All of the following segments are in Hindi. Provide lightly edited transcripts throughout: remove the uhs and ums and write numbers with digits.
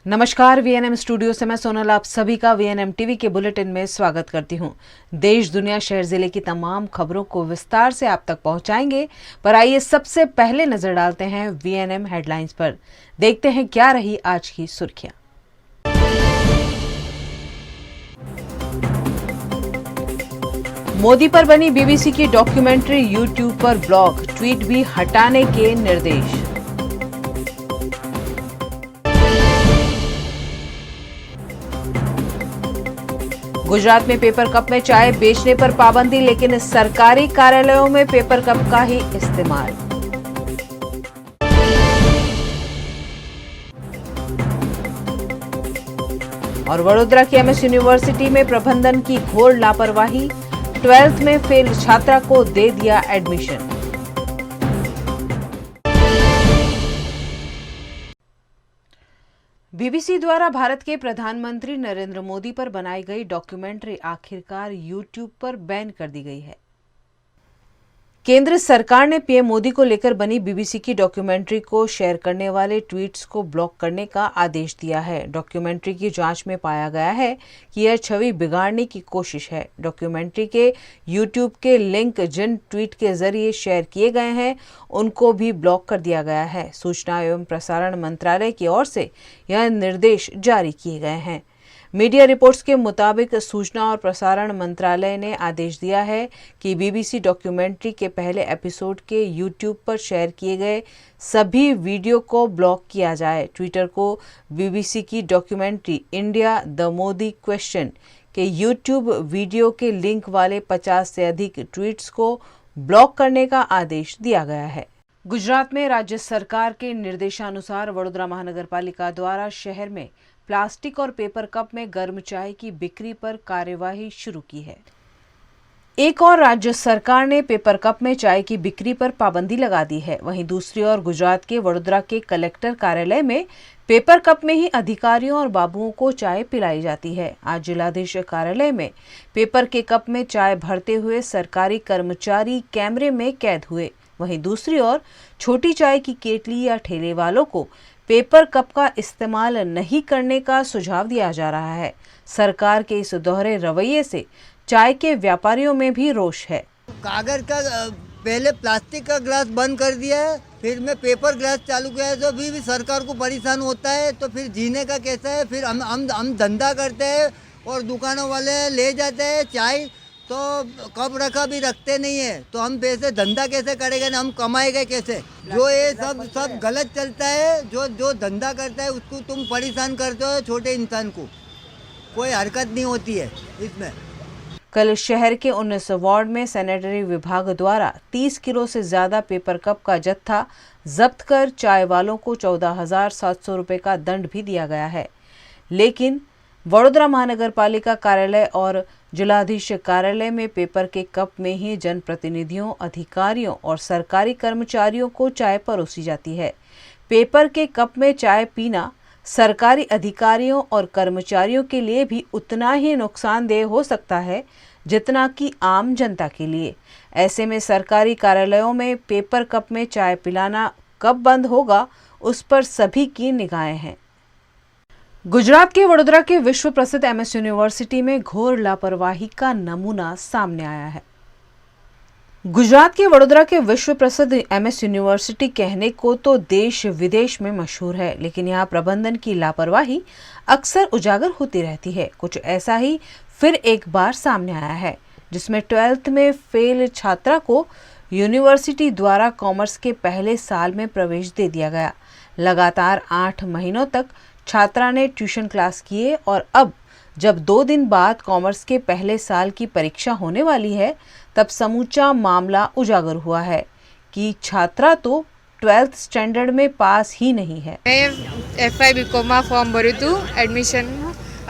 नमस्कार, वीएनएम स्टूडियो से मैं सोनल आप सभी का वीएनएम टीवी के बुलेटिन में स्वागत करती हूं। देश दुनिया शहर जिले की तमाम खबरों को विस्तार से आप तक पहुंचाएंगे, पर आइए सबसे पहले नजर डालते हैं वीएनएम हेडलाइंस पर। देखते हैं क्या रही आज की सुर्खियां। मोदी पर बनी बीबीसी की डॉक्यूमेंट्री यूट्यूब पर ब्लॉक, ट्वीट भी हटाने के निर्देश। गुजरात में पेपर कप में चाय बेचने पर पाबंदी, लेकिन सरकारी कार्यालयों में पेपर कप का ही इस्तेमाल। और वडोदरा की एमएस यूनिवर्सिटी में प्रबंधन की घोर लापरवाही, 12th में फेल छात्रा को दे दिया एडमिशन। बीबीसी द्वारा भारत के प्रधानमंत्री नरेंद्र मोदी पर बनाई गई डॉक्यूमेंट्री आखिरकार यूट्यूब पर बैन कर दी गई है। केंद्र सरकार ने पीएम मोदी को लेकर बनी बीबीसी की डॉक्यूमेंट्री को शेयर करने वाले ट्वीट्स को ब्लॉक करने का आदेश दिया है। डॉक्यूमेंट्री की जांच में पाया गया है कि यह छवि बिगाड़ने की कोशिश है। डॉक्यूमेंट्री के यूट्यूब के लिंक जिन ट्वीट के जरिए शेयर किए गए हैं उनको भी ब्लॉक कर दिया गया है। सूचना एवं प्रसारण मंत्रालय की ओर से यह निर्देश जारी किए गए हैं। मीडिया रिपोर्ट्स के मुताबिक सूचना और प्रसारण मंत्रालय ने आदेश दिया है कि बीबीसी डॉक्यूमेंट्री के पहले एपिसोड के यूट्यूब पर शेयर किए गए सभी वीडियो को ब्लॉक किया जाए। ट्विटर को बीबीसी की documentary India the Modi question के यूट्यूब वीडियो के लिंक वाले 50 से अधिक ट्वीट्स को ब्लॉक करने का आदेश दिया गया है। गुजरात में राज्य सरकार के निर्देशानुसार वडोदरा महानगर पालिका द्वारा शहर में प्लास्टिक और पेपर कप में गर्म चाय की बिक्री पर कार्यवाही शुरू की है। एक और राज्य सरकार ने पेपर कप में चाय की बिक्री पर पाबंदी लगा दी है। वहीं दूसरी ओर गुजरात के वडोदरा के कलेक्टर कार्यालय में पेपर कप में ही अधिकारियों और बाबुओं को चाय पिलाई जाती है। आज जिलाधीश कार्यालय में पेपर के कप में चाय भरते हुए सरकारी कर्मचारी कैमरे में कैद हुए। वहीं दूसरी ओर छोटी चाय की केतली या ठेले वालों को पेपर कप का इस्तेमाल नहीं करने का सुझाव दिया जा रहा है। सरकार के इस दोहरे रवैये से चाय के व्यापारियों में भी रोष है। कागज का पहले प्लास्टिक का ग्लास बंद कर दिया है, फिर में पेपर ग्लास चालू किया है, तो भी सरकार को परेशान होता है। तो फिर जीने का कैसा है? फिर हम धंधा करते हैं और दुकानों वाले ले जाते हैं चाय, तो कब रखा भी रखते नहीं है, तो हम पैसे धंधा कैसे करेंगे ना, हम कमाएंगे कैसे? जो ये सब गलत चलता है, जो धंधा करता है उसको तुम परेशान करते हो, छोटे इंसान को कोई हरकत नहीं होती है इसमें। कल शहर के 19 वार्ड में सैनिटरी विभाग द्वारा 30 किलो से ज्यादा पेपर कप का जत्था जब्त कर चाय वालों को 14,700 रुपए का दंड भी दिया गया है। लेकिन वडोदरा महानगर पालिका कार्यालय और जिलाधीश कार्यालय में पेपर के कप में ही जनप्रतिनिधियों, अधिकारियों और सरकारी कर्मचारियों को चाय परोसी जाती है। पेपर के कप में चाय पीना सरकारी अधिकारियों और कर्मचारियों के लिए भी उतना ही नुकसानदेह हो सकता है जितना कि आम जनता के लिए। ऐसे में सरकारी कार्यालयों में पेपर कप में चाय पिलाना कब बंद होगा, उस पर सभी की निगाहें हैं। गुजरात के वडोदरा के विश्व प्रसिद्ध एमएस यूनिवर्सिटी में घोर लापरवाही का नमूना सामने आया है। गुजरात के वडोदरा के विश्व प्रसिद्ध एमएस यूनिवर्सिटी कहने को तो देश विदेश में मशहूर है, लेकिन यहाँ प्रबंधन की लापरवाही अक्सर उजागर होती रहती है। कुछ ऐसा ही फिर एक बार सामने आया है, जिसमें 12th में फेल छात्रा को यूनिवर्सिटी द्वारा कॉमर्स के पहले साल में प्रवेश दे दिया गया। लगातार 8 महीनों तक छात्रा ने ट्यूशन क्लास किए और अब जब 2 दिन बाद कॉमर्स के पहले साल की परीक्षा होने वाली है, तब समूचा मामला उजागर हुआ है कि छात्रा तो 12th स्टैंडर्ड में पास ही नहीं है। मैं FI BCom फॉर्म भर्યું હતું એડમિશન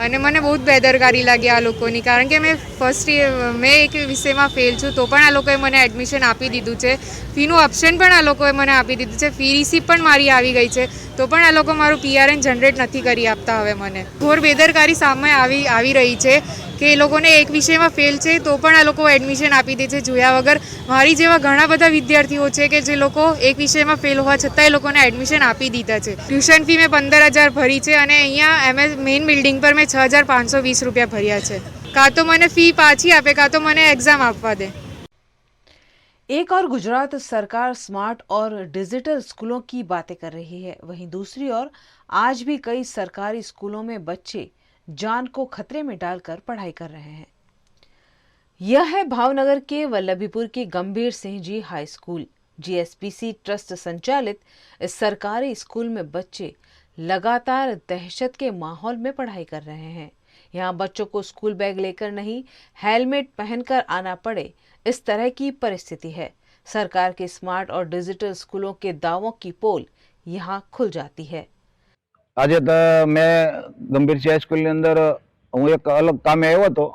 અને મને બહુ જ બેદરકારી લાગી આ લોકોની, કારણ કે મેં એક વિષયમાં ફેલ છું તો પણ આ લોકોએ મને એડમિશન આપી દીધું છે. ફીનું ઓપ્શન પણ આ લોકોએ મને આપી દીધું છે, ફી રિસીપ્ટ પણ મારી આવી ગઈ છે, તો પણ આ લોકો મારું PRN જનરેટ નથી કરી આપતા. હવે મને ઘોર બેદરકારી સામે આવી રહી છે કે એ લોકોને એક વિષયમાં ફેલ છે તો પણ આ લોકો એડમિશન આપી દે છે જોયા વગર. મારી જેવા ઘણા બધા વિદ્યાર્થીઓ છે કે જે લોકો એક વિષયમાં ફેલ હોવા છતાં એ લોકોને એડમિશન આપી દીધા છે. ટ્યુશન ફી મેં 15,000 ભરી છે અને અહીંયા મેઇન બિલ્ડિંગ પર મેં 6,520 રૂપિયા ભર્યા છે. કાં તો મને ફી પાછી આપે, કાં તો મને एग्जाम આપવા दे. एक और गुजरात सरकार स्मार्ट और डिजिटल स्कूलों की बातें कर रही है, वहीं दूसरी ओर आज भी कई सरकारी स्कूलों में बच्चे जान को खतरे में डालकर पढ़ाई कर रहे हैं. यह है भावनगर के वल्लभीपुर के गंभीर Singh ji high school. GSPC trust संचालित इस सरकारी स्कूल में बच्चे लगातार दहशत के माहौल में पढ़ाई कर रहे हैं. यहाँ बच्चों को स्कूल बैग लेकर नहीं, हेलमेट पहनकर आना पड़े, इस तरह की परिस्थिति है. सरकार के स्मार्ट और डिजिटल स्कूलों के दावों की पोल यहाँ खुल जाती है. આજે તો મેં ગંભીર સિંહ હાઈસ્કૂલની અંદર હું એક અલગ કામે આવ્યો હતો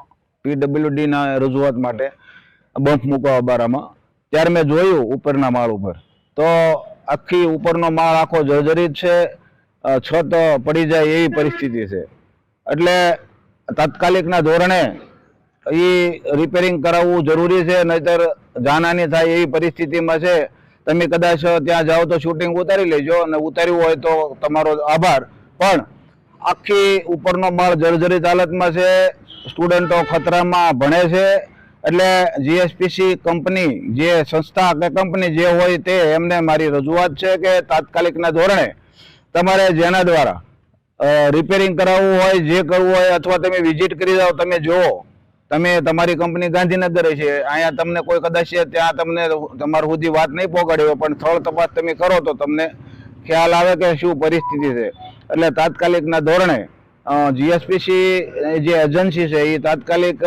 PWD ના રજૂઆત માટે બમ્પ મૂકવા બારામાં. ત્યારે મેં જોયું ઉપરના માળ ઉપર તો આખી ઉપરનો માળ આખો જર્જરિત છે, છત પડી જાય એવી પરિસ્થિતિ છે. એટલે તાત્કાલિકના ધોરણે એ રિપેરિંગ કરાવવું જરૂરી છે, નહીતર જાનહાનિ થાય એવી પરિસ્થિતિમાં છે. તમે કદાચ ત્યાં જાઓ તો શૂટિંગ ઉતારી લેજો, અને ઉતાર્યું હોય તો તમારો આભાર. પણ આખી ઉપરનો માળ જર્જરિત હાલતમાં છે, સ્ટુડન્ટો ખતરામાં ભણે છે. એટલે GSPC કંપની જે સંસ્થા કે કંપની જે હોય તે એમને મારી રજૂઆત છે કે તાત્કાલિકના ધોરણે તમારે જેના દ્વારા રિપેરિંગ કરાવવું હોય, જે કરવું હોય, અથવા તમે વિઝિટ કરી જાઓ, તમે જુઓ. તમે તમારી કંપની ગાંધીનગર છે, અહીંયા તમને કોઈ કદાચ ત્યાં તમને તમારા સુધી વાત નહીં પહોંચાડી હોય, પણ સ્થળ તપાસ તમે કરો તો તમને ખ્યાલ આવે કે શું પરિસ્થિતિ છે. એટલે તાત્કાલિકના ધોરણે GSPC જે એજન્સી છે એ તાત્કાલિક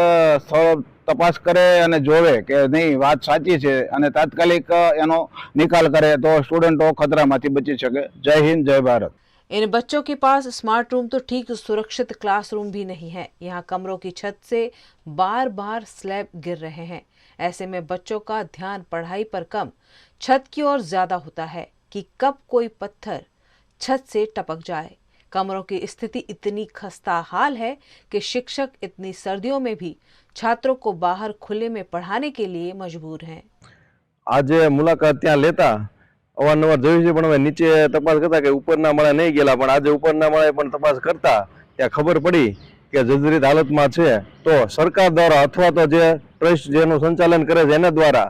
સ્થળ તપાસ કરે અને જોવે કે નહીં વાત સાચી છે, અને તાત્કાલિક એનો નિકાલ કરે તો સ્ટુડન્ટો ખતરામાંથી બચી શકે. જય હિન્દ, જય ભારત. इन बच्चों के पास स्मार्ट रूम तो ठीक, सुरक्षित क्लासरूम भी नहीं है. यहाँ कमरों की छत से बार बार स्लैब गिर रहे हैं. ऐसे में बच्चों का ध्यान पढ़ाई पर कम, छत की ओर ज्यादा होता है कि कब कोई पत्थर छत से टपक जाए. कमरों की स्थिति इतनी खस्ता हाल है कि शिक्षक इतनी सर्दियों में भी छात्रों को बाहर खुले में पढ़ाने के लिए मजबूर हैं. आज मुलाकात ત્યાં લેતા અવારનવાર જોયું છે, પણ હવે નીચે તપાસ કરતા કે ઉપરના માળે નહીં ગયેલા, પણ આજે ઉપરના માળે પણ તપાસ કરતા ત્યાં ખબર પડી કે જર્જરિત હાલતમાં છે. તો સરકાર દ્વારા અથવા તો જે ટ્રસ્ટ જેનું સંચાલન કરે છે એના દ્વારા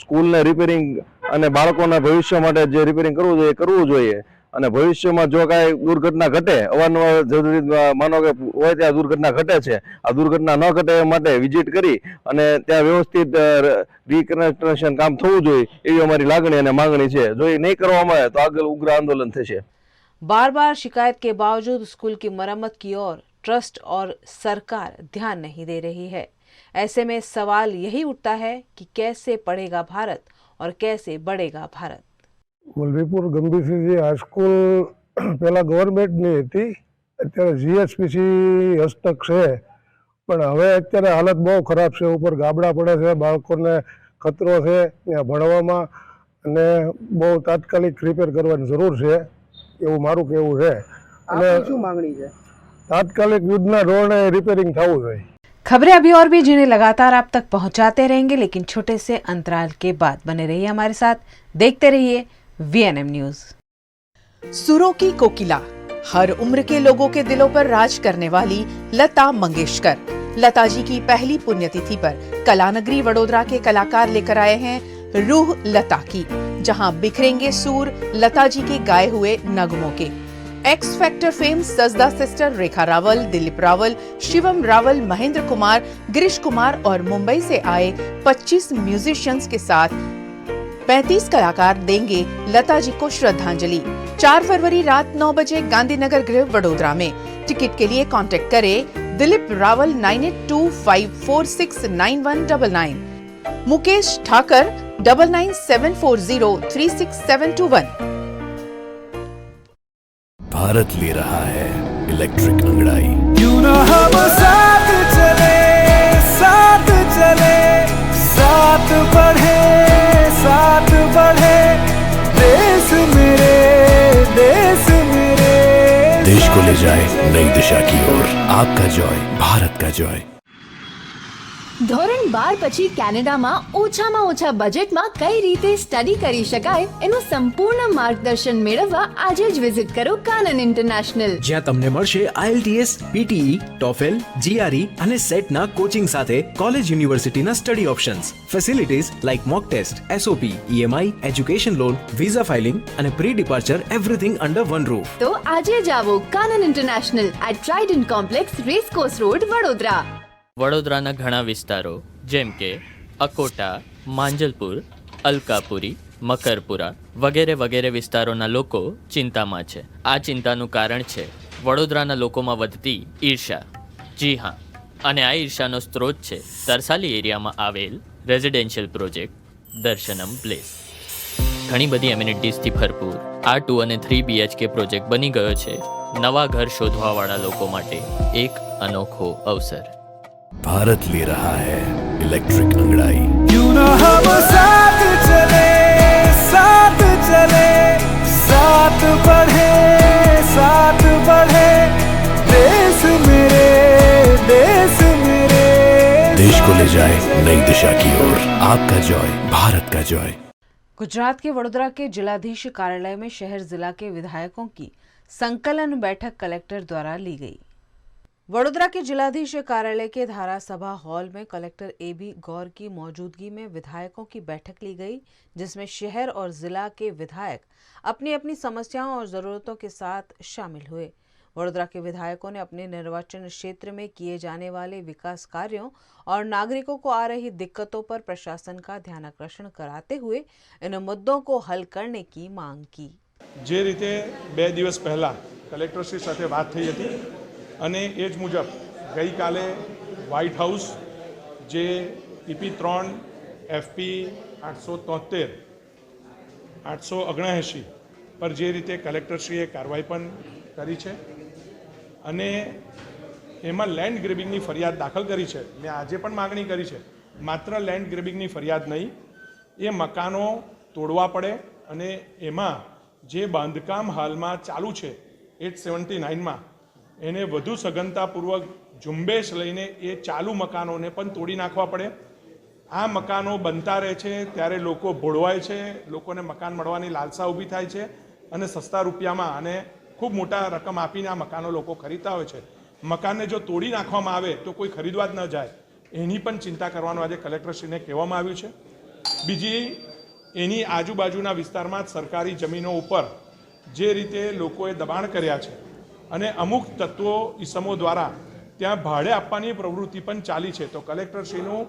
સ્કૂલને રિપેરિંગ અને બાળકોના ભવિષ્ય માટે જે રિપેરિંગ કરવું જોઈએ. અને ભવિષ્યમાં જો કાંઈ દુર્ઘટના ઘટે, અવારનવાર જર્જરિત માનો કે હોય ત્યાં દુર્ઘટના ઘટે છે, આ દુર્ઘટના ન ઘટે એ માટે વિઝિટ કરી અને ત્યાં વ્યવસ્થિત રિકન્સ્ટ્રક્શન કામ થવું જોઈએ એવી અમારી લાગણી અને માંગણી છે. જો એ નહીં કરવામાં આવે તો આગળ ઉગ્ર આંદોलन થશે. बार बार शिकायत के बावजूद स्कूल की मरम्मत की ओर ट्रस्ट और सरकार ध्यान नहीं दे रही है. ऐसे में सवाल यही उठता है कि कैसे पढ़ेगा भारत और कैसे बढ़ेगा भारत. વલ્લભીપુર ગંભીરસિંહજી હાઈસ્કૂલ પહેલાં ગવર્મેન્ટની હતી, અત્યારે GSPC હસ્તક છે, પણ હવે અત્યારે હાલત બહુ ખરાબ છે. ઉપર ગાબડા પડે છે, બાળકોને ખતરો છે ત્યાં ભણવામાં, અને બહુ તાત્કાલિક રિપેર કરવાની જરૂર છે એવું મારું કહેવું છે. અને શું માંગણી છે? તાત્કાલિક યુદ્ધના ધોરણે રિપેરિંગ થવું જોઈએ. खबरें अभी और भी जिन्हें लगातार आप तक पहुंचाते रहेंगे, लेकिन छोटे से अंतराल के बाद. बने रहिए हमारे साथ, देखते रहिए VNM न्यूज. सुरों की कोकिला, हर उम्र के लोगों के दिलों पर राज करने वाली लता मंगेशकर. लता जी की पहली पुण्यतिथि पर कलानगरी वडोदरा के कलाकार लेकर आए हैं रूह लता की, जहां बिखरेंगे सूर लता जी के गाए हुए नगमों के. एक्स फैक्टर फेम सजदा सिस्टर रेखा रावल, दिलीप रावल, शिवम रावल, महेंद्र कुमार, गिरीश कुमार और मुंबई से आए 25 म्यूजिशियंस के साथ 35 कलाकार देंगे लता जी को श्रद्धांजलि. 4 फरवरी रात 9 बजे गांधीनगर गृह वडोदरा में. टिकट के लिए कांटेक्ट करें दिलीप रावल 9825469199, मुकेश ठाकर 9974036721. भारत ले रहा है इलेक्ट्रिक अंगड़ाई. क्यों न हम साथ चले, साथ बढ़े, देश मेरे, देश को ले जाए नई दिशा की ओर। आपका जॉय, भारत का जॉय। ધોરણ 12 પછી કેનેડામાં ઓછામાં ઓછા બજેટમાં કઈ રીતે સ્ટડી કરી શકાય એનું સંપૂર્ણ માર્ગદર્શન મેળવવા આજે જ વિઝિટ કરો કાનન ઇન્ટરનેશનલ, જ્યાં તમને મળશે IELTS, PTE, TOEFL, GRE અને સેટના કોચિંગ સાથે કોલેજ યુનિવર્સિટીના study options, facilities like mock test, SOP, EMI, education loan, visa filing અને pre departure everything under one roof. તો આજે જ આવો Kanan international at Trident complex, racecourse road, Vadodara. વડોદરાના ઘણા વિસ્તારો જેમ કે અકોટા, માંજલપુર, અલકાપુરી, મકરપુરા વગેરે વગેરે વિસ્તારોના લોકો ચિંતામાં છે. આ ચિંતાનું કારણ છે વડોદરાના લોકોમાં વધતી ઈર્ષા. જી હા, અને આ ઈર્ષાનો સ્ત્રોત છે તરસાલી એરિયામાં આવેલ રેઝિડેન્શિયલ પ્રોજેક્ટ દર્શનમ પ્લેસ. ઘણી બધી એમ્યુનિટીઝથી ભરપૂર આ 2 અને 3 BHK પ્રોજેક્ટ બની ગયો છે નવા ઘર શોધવાવાળા લોકો માટે એક અનોખો અવસર. भारत ले रहा है इलेक्ट्रिक अंगड़ाई. क्यों न हम साथ चले, साथ बढ़े, देश मेरे, देश को ले जाए नई दिशा की ओर. आपका जॉय, भारत का जॉय. गुजरात के वडोदरा के जिलाधीश कार्यालय में शहर जिला के विधायकों की संकलन बैठक कलेक्टर द्वारा ली गई. वडोदरा के जिलाधीश कार्यालय के धारासभा हॉल में कलेक्टर AB गौर की मौजूदगी में विधायकों की बैठक ली गई, जिसमें शहर और जिला के विधायक अपनी अपनी समस्याओं और जरूरतों के साथ शामिल हुए. वडोदरा के विधायकों ने अपने निर्वाचन क्षेत्र में किए जाने वाले विकास कार्यों और नागरिकों को आ रही दिक्कतों पर प्रशासन का ध्यानाकर्षण कराते हुए इन मुद्दों को हल करने की मांग की. જે રીતે 2 દિવસ પહેલાં કલેક્ટરશ્રી સાથે વાત થઈ હતી અને એ જ મુજબ ગઈકાલે વ્હાઇટ હાઉસ જે PP3 FP 873 879 પર જે રીતે કલેક્ટરશ્રીએ કાર્યવાહી પણ કરી છે અને એમાં લેન્ડ ગ્રેબિંગની ફરિયાદ દાખલ કરી છે. મેં આજે પણ માગણી કરી છે, માત્ર લેન્ડ ગ્રેબિંગની ફરિયાદ નહીં, એ મકાનો તોડવા પડે અને એમાં જે બાંધકામ હાલમાં ચાલુ છે 879માં એને વધુ સઘનતાપૂર્વક ઝુંબેશ લઈને એ ચાલુ મકાનોને પણ તોડી નાખવા પડે. આ મકાનો બનતા રહે છે ત્યારે લોકો ભોળવાય છે, લોકોને મકાન મળવાની લાલસા ઊભી થાય છે અને સસ્તા રૂપિયામાં અને ખૂબ મોટા રકમ આપીને આ મકાનો લોકો ખરીદતા હોય છે. મકાનને જો તોડી નાખવામાં આવે તો કોઈ ખરીદવા જ ન જાય, એની પણ ચિંતા કરવાનું આજે કલેક્ટરશ્રીને કહેવામાં આવ્યું છે. બીજી, એની આજુબાજુના વિસ્તારમાં સરકારી જમીનો ઉપર જે રીતે લોકોએ દબાણ કર્યા છે અને અમુક તત્વો ઈસમો દ્વારા ત્યાં ભાડે આપવાની પ્રવૃત્તિ પણ ચાલી છે, તો કલેક્ટરશ્રીનું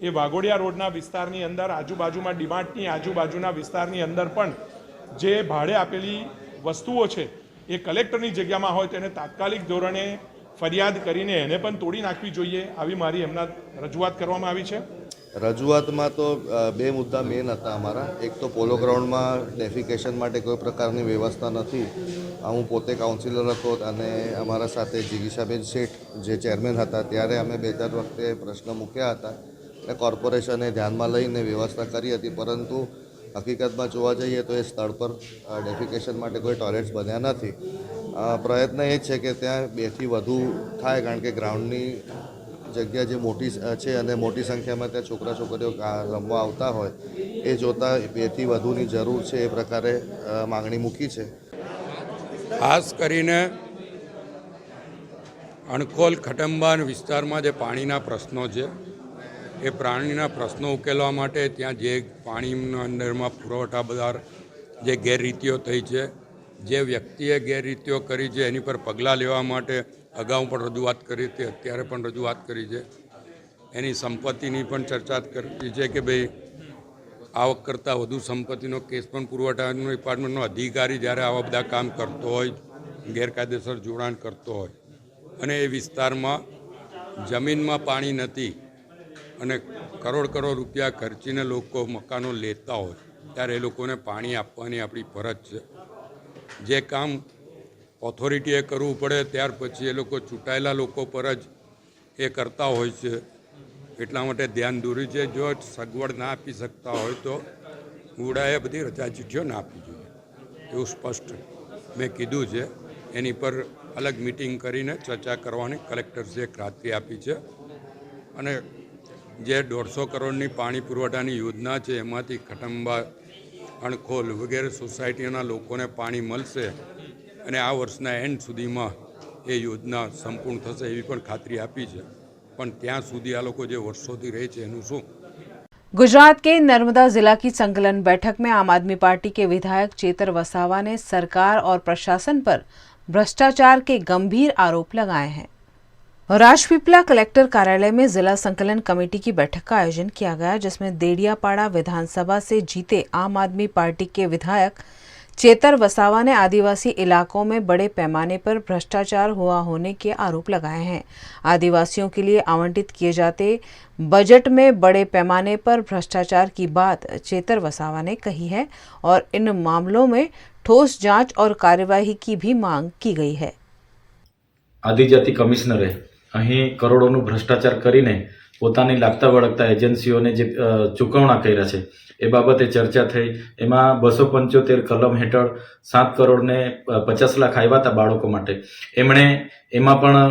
એ વાઘોડિયા રોડના વિસ્તારની અંદર આજુબાજુમાં ડીમાર્ટની આજુબાજુના વિસ્તારની અંદર પણ જે ભાડે આપેલી વસ્તુઓ છે એ કલેક્ટરની જગ્યામાં હોય તેને તાત્કાલિક ધોરણે ફરિયાદ કરીને એને પણ તોડી નાખવી જોઈએ, આવી મારી એમના રજૂઆત કરવામાં આવી છે. રજૂઆતમાં તો 2 મુદ્દા મેન હતા અમારા. એક તો પોલો ગ્રાઉન્ડમાં ડેફિકેશન માટે કોઈ પ્રકારની વ્યવસ્થા નથી. હું પોતે કાઉન્સિલર હતો અને અમારા સાથે જિગીશાબેન શેઠ જે ચેરમેન હતા ત્યારે અમે 2-4 વખતે પ્રશ્ન મૂક્યા હતા અને કોર્પોરેશને ધ્યાનમાં લઈને વ્યવસ્થા કરી હતી, પરંતુ હકીકતમાં જોવા જઈએ તો એ સ્થળ પર ડેફિકેશન માટે કોઈ ટોયલેટ્સ બન્યા નથી. પ્રયત્ન એ છે કે ત્યાં 2થી વધુ થાય, કારણ કે ગ્રાઉન્ડની જગ્યા જે મોટી છે અને મોટી સંખ્યામાં ત્યાં છોકરા છોકરીઓ રમવા આવતા હોય એ જોતાં 2થી વધુની જરૂર છે, એ પ્રકારે માંગણી મૂકી છે. ખાસ કરીને અણખોલ ખટંબાન વિસ્તારમાં જે પાણીના પ્રશ્નો છે એ પાણીના પ્રશ્નો ઉકેલવા માટે ત્યાં જે પાણીના અંદરમાં પુરવઠા બજાર જે ગેરરીતિઓ થઈ છે, જે વ્યક્તિએ ગેરરીતિઓ કરી છે એની પર પગલાં લેવા માટે અગાઉ પણ રજૂઆત કરી હતી, અત્યારે પણ રજૂઆત કરી છે. એની સંપત્તિની પણ ચર્ચા કરી છે કે ભાઈ આવક કરતાં વધુ સંપત્તિનો કેસ પણ પુરવઠાનો ડિપાર્ટમેન્ટનો અધિકારી જ્યારે આવા બધા કામ કરતો હોય, ગેરકાયદેસર જોડાણ કરતો હોય અને એ વિસ્તારમાં જમીનમાં પાણી નથી અને કરોડ રૂપિયા ખર્ચીને લોકો મકાનો લેતા હોય ત્યારે એ લોકોને પાણી આપવાની આપણી ફરજ છે. જે કામ ઓથોરિટીએ કરવું પડે ત્યાર પછી એ લોકો ચૂંટાયેલા લોકો પર જ એ કરતા હોય છે, એટલા માટે ધ્યાન દોર્યું છે. જો સગવડ ના આપી શકતા હોય તો ઉડાએ બધી રજા ચીઠીઓ ના આપવી જોઈએ એવું સ્પષ્ટ મેં કીધું છે. એની પર અલગ મિટિંગ કરીને ચર્ચા કરવાની કલેક્ટરશ્રીએ ખાતરી આપી છે. અને જે 150 કરોડની પાણી પુરવઠાની યોજના છે એમાંથી ખટંબા, અણખોલ વગેરે સોસાયટીના લોકોને પાણી મળશે અને આ વર્ષના એન્ડ સુધીમાં એ યોજના સંપૂર્ણ થશે એવી પણ ખાતરી આપી છે. પણ ત્યાં સુધી આ લોકો જે વર્ષોથી રહે છે એનું શું? गुजरात के नर्मदा जिला की संकलन बैठक में आम आदमी पार्टी के विधायक चेतर वसावा ने सरकार और प्रशासन पर भ्रष्टाचार के गंभीर आरोप लगाए हैं। राजपीपला कलेक्टर कार्यालय में जिला संकलन कमेटी की बैठक का आयोजन किया गया, जिसमें देडियापाड़ा विधानसभा से जीते आम आदमी पार्टी के विधायक चेतर वसावा ने आदिवासी इलाकों में बड़े पैमाने पर भ्रष्टाचार हुआ होने के आरोप लगाए हैं। आदिवासियों के लिए आवंटित किए जाते बजट में बड़े पैमाने पर भ्रष्टाचार की बात चेतर वसावा ने कही है और इन मामलों में ठोस जांच और कार्यवाही की भी मांग की गई है। आदिजाति कमिश्नरे અહીં કરોડોનું ભ્રષ્ટાચાર કરીને પોતાની લાગતા વળગતા એજન્સીઓને જે ચૂકવણા કર્યા છે એ બાબતે ચર્ચા થઈ. એમાં 275 કલમ હેઠળ 7 કરોડ ને 50 લાખ આવ્યા હતા બાળકો માટે. એમણે એમાં પણ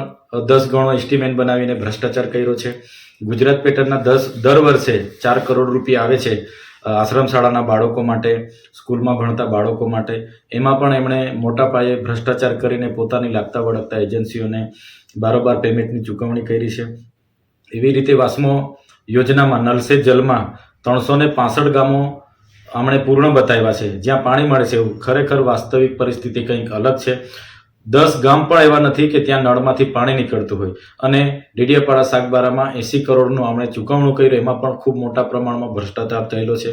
10 ગણો એસ્ટિમેટ બનાવીને ભ્રષ્ટાચાર કર્યો છે. ગુજરાત પેટર્નના દર વર્ષે 4 કરોડ રૂપિયા આવે છે આશ્રમ શાળાના બાળકો માટે, સ્કૂલમાં ભણતા બાળકો માટે. એમાં પણ એમણે મોટા પાયે ભ્રષ્ટાચાર કરીને પોતાની લાગતા વળગતા એજન્સીઓને બારોબાર પેમેન્ટની ચૂકવણી કરી છે. એવી રીતે વાસ્મો યોજનામાં નલ સે જલમાં 365 ગામો આમણે પૂર્ણ બતાવ્યા છે જ્યાં પાણી મળે છે. ખરેખર વાસ્તવિક પરિસ્થિતિ કંઈક અલગ છે. 10 ગામ પણ એવા નથી કે ત્યાં નળમાંથી પાણી નીકળતું હોય. અને ડેડિયાપાડા સાગબારામાં 80 કરોડનું આમણે ચૂકવણું કર્યું, એમાં પણ ખૂબ મોટા પ્રમાણમાં ભ્રષ્ટાચાર થયેલો છે.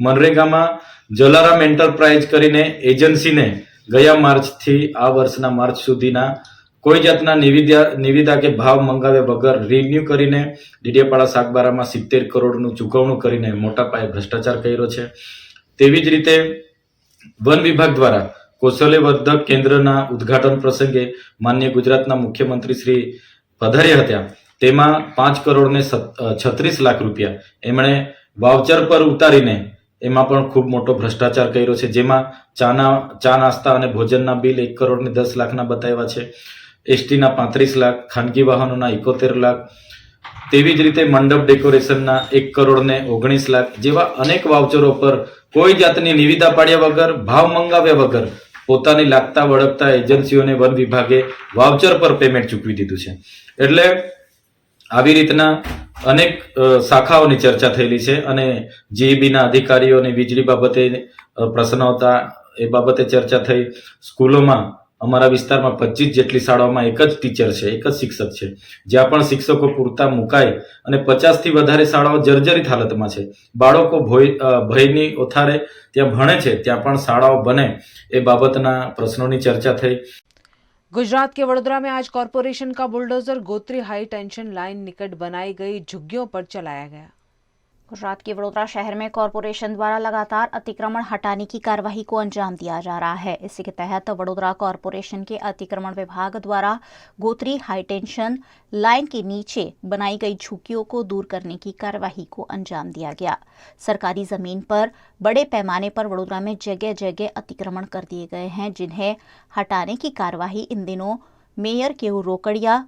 મનરેગામાં જલારામ એન્ટરપ્રાઇઝ કરીને એજન્સીને ગયા માર્ચથી આ વર્ષના માર્ચ સુધીના કોઈ જાતના નિવિદા કે ભાવ મંગાવ્યા વગર રિન્યુ કરીને ડેડિયાપાડા સાગબારામાં 70 કરોડનું ચૂકવણું કરીને મોટા પાયે ભ્રષ્ટાચાર કર્યો છે. તેવી જ રીતે વન વિભાગ દ્વારા કૌશલ્યવર્ધક કેન્દ્રના ઉદ્ઘાટન પ્રસંગે માન્ય ગુજરાતના મુખ્યમંત્રી શ્રી પધાર્યા હતા. તેમાં 5 કરોડ ને 36 લાખ રૂપિયા એમણે વાઉચર પર ઉતારીને એમાં પણ ખૂબ મોટો ભ્રષ્ટાચાર કર્યો છે. જેમાં ચા નાસ્તા અને ભોજનના બિલ 1 કરોડ ને 10 લાખના બતાવ્યા છે. એસટીના 35 લાખ, ખાનગી વાહનોના 71 લાખ, તેવી જ રીતે મંડપ ડેકોરેશનના 1 કરોડ ને 19 લાખ જેવા અનેક વાઉચરો પર કોઈ જાતની નિવિદા પાડ્યા વગર, ભાવ મંગાવ્યા વગર પોતાની લાગતા વળગતા એજન્સીઓને વન વિભાગે વાઉચર પર પેમેન્ટ ચૂકવી દીધું છે. એટલે આવી રીતના અનેક શાખાઓની ચર્ચા થયેલી છે અને જીઈબીના અધિકારીઓને વીજળી બાબતે પ્રશ્ન હતા એ બાબતે ચર્ચા થઈ. સ્કૂલોમાં અમારા વિસ્તારમાં 25 જેટલી શાળાઓમાં એક જ ટીચર છે, એક જ શિક્ષક છે, જ્યાં પણ શિક્ષકો પૂરતા મુકાય અને 50થી વધારે શાળાઓ જર્જરિત હાલતમાં છે. બાળકો ભયની ઓથારે ત્યાં ભણે છે, ત્યાં પણ શાળાઓ બને એ બાબતના પ્રશ્નોની चर्चा થઈ. गुजरात के वडोदरा में आज कॉरपोरेशन का bulldozer Gotri high tension line निकट बनाई गई झुग्गियों पर चलाया गया। गुजरात के वडोदरा शहर में कॉरपोरेशन द्वारा लगातार अतिक्रमण हटाने की कार्यवाही को अंजाम दिया जा रहा है। इसी के तहत वडोदरा कॉरपोरेशन के अतिक्रमण विभाग द्वारा गोत्री हाई टेंशन लाइन के नीचे बनाई गई झुग्गियों को दूर करने की कार्यवाही को अंजाम दिया गया। सरकारी जमीन पर बड़े पैमाने पर वडोदरा में जगह जगह अतिक्रमण कर दिए गए हैं, जिन्हें हटाने की कार्यवाही इन दिनों मेयर केयू रोकड़िया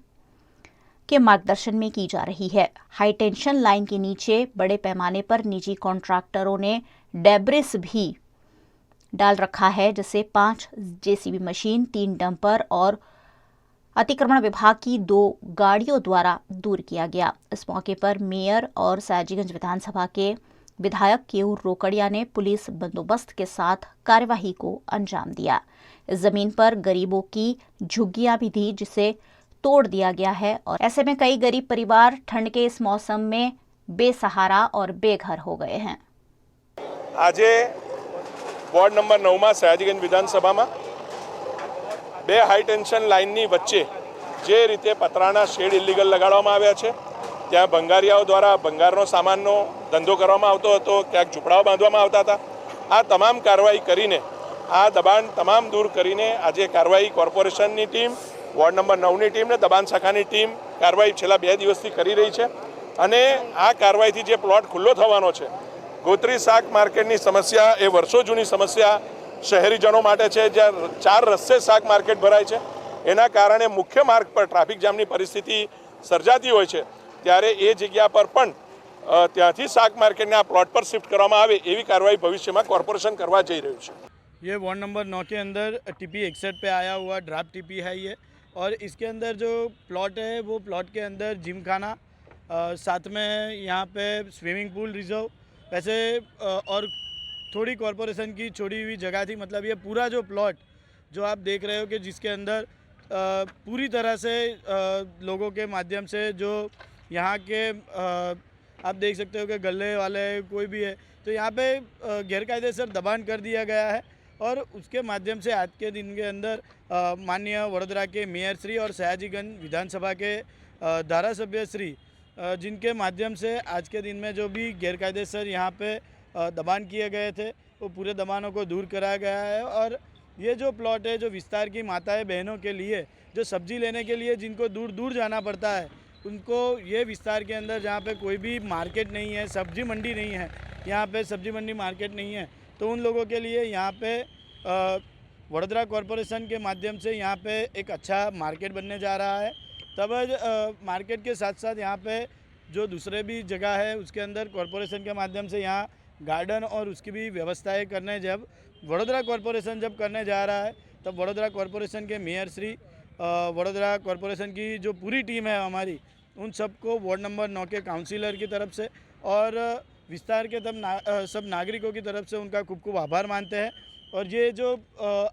के मार्गदर्शन में की जा रही है। हाई टेंशन लाइन के नीचे बड़े पैमाने पर निजी कॉन्ट्रैक्टरों ने डेब्रिस भी डाल रखा है, जिसे 5 जेसीबी मशीन, 3 डंपर और अतिक्रमण विभाग की 2 गाड़ियों द्वारा दूर किया गया। इस मौके पर मेयर और सयाजीगंज विधानसभा के विधायक केयू रोकड़िया ने पुलिस बंदोबस्त के साथ कार्यवाही को अंजाम दिया। इस जमीन पर गरीबों की झुग्गियां भी थी, जिसे तोड़ दिया गया है और ऐसे में कई गरीब परिवार ठंड के इस मौसम में बेसहारा और बेघर हो गए हैं। આજે વોર્ડ નંબર 9 માં સયાજીગંજ વિધાનસભામાં 2 હાઈ ટેન્શન લાઇનની વચ્ચે જે રીતે પતરાના શેડ ઇલીગલ લગાડવામાં આવ્યા છે, ત્યાં ભંગારિયાઓ દ્વારા ભંગારનો સામાનનો ધંધો કરવામાં આવતો હતો, ક્યાંક ઝૂંપડાઓ બાંધવામાં આવતા હતા. આ તમામ કાર્યવાહી કરીને આ દબાણ તમામ દૂર કરીને આજે કાર્યવાહી કોર્પોરેશનની ટીમ, વોર્ડ નંબર 9ની ટીમ ને દબાણ શાખાની ટીમ કાર્યવાહી છેલ્લા 2 દિવસથી કરી રહી છે. અને આ કાર્યવાહીથી જે પ્લોટ ખુલ્લો થવાનો છે, ગોત્રી શાક માર્કેટની સમસ્યા એ વર્ષો જૂની સમસ્યા શહેરીજનો માટે છે, જ્યાં 4 રસ્તે શાક માર્કેટ ભરાય છે. એના કારણે મુખ્ય માર્ગ પર ટ્રાફિક જામની પરિસ્થિતિ સર્જાતી હોય છે. ત્યારે એ જગ્યા પર પણ ત્યાંથી શાક માર્કેટને આ प्लॉट पर शिफ्ट કરવામાં આવે એવી કાર્યવાહી ભવિષ્યમાં કોર્પોરેશન કરવા જઈ રહ્યું છે. ये वार्ड नंबर 9 के अंदर टीपी 61 पे आया हुआ ड्राफ्ट टीपी है ये, और इसके अंदर जो प्लॉट है वो प्लॉट के अंदर जिम खाना, साथ में यहाँ पे स्विमिंग पूल रिजर्व, वैसे और थोड़ी कॉरपोरेशन की छोड़ी हुई जगह थी. मतलब ये पूरा जो प्लॉट जो आप देख रहे हो कि जिसके अंदर पूरी तरह से लोगों के माध्यम से जो यहाँ के आप देख सकते हो कि गले वाले कोई भी है तो यहाँ पे गैरकायदेसर दबान कर दिया गया है. और उसके माध्यम से आज के दिन के अंदर माननीय वडोदरा के मेयर श्री और सयाजीगंज विधानसभा के धारासभ्य श्री, जिनके माध्यम से आज के दिन में जो भी गैरकायदेसर यहाँ पे दबान किए गए थे वो पूरे दबानों को दूर कराया गया है. और ये जो प्लॉट है जो विस्तार की माताएं बहनों के लिए जो सब्जी लेने के लिए जिनको दूर दूर जाना पड़ता है, उनको ये विस्तार के अंदर जहाँ पे कोई भी मार्केट नहीं है, सब्जी मंडी नहीं है, यहाँ पे सब्जी मंडी मार्केट नहीं है, तो उन लोगों के लिए यहाँ पे वडोदरा कॉरपोरेशन के माध्यम से यहाँ पे एक अच्छा मार्केट बनने जा रहा है. तब मार्केट के साथ साथ यहाँ पे जो दूसरे भी जगह है उसके अंदर कॉरपोरेशन के माध्यम से यहाँ गार्डन और उसकी भी व्यवस्थाएं करने जब वडोदरा कॉरपोरेशन जब करने जा रहा है, तब वडोदरा कॉरपोरेशन के मेयर श्री, वडोदरा कॉरपोरेशन की जो पूरी टीम है हमारी, उन सबको वार्ड नंबर 9 के काउंसिलर की तरफ से और विस्तार के सब नागरिकों की तरफ से उनका खूब खूब आभार मानते हैं. और ये जो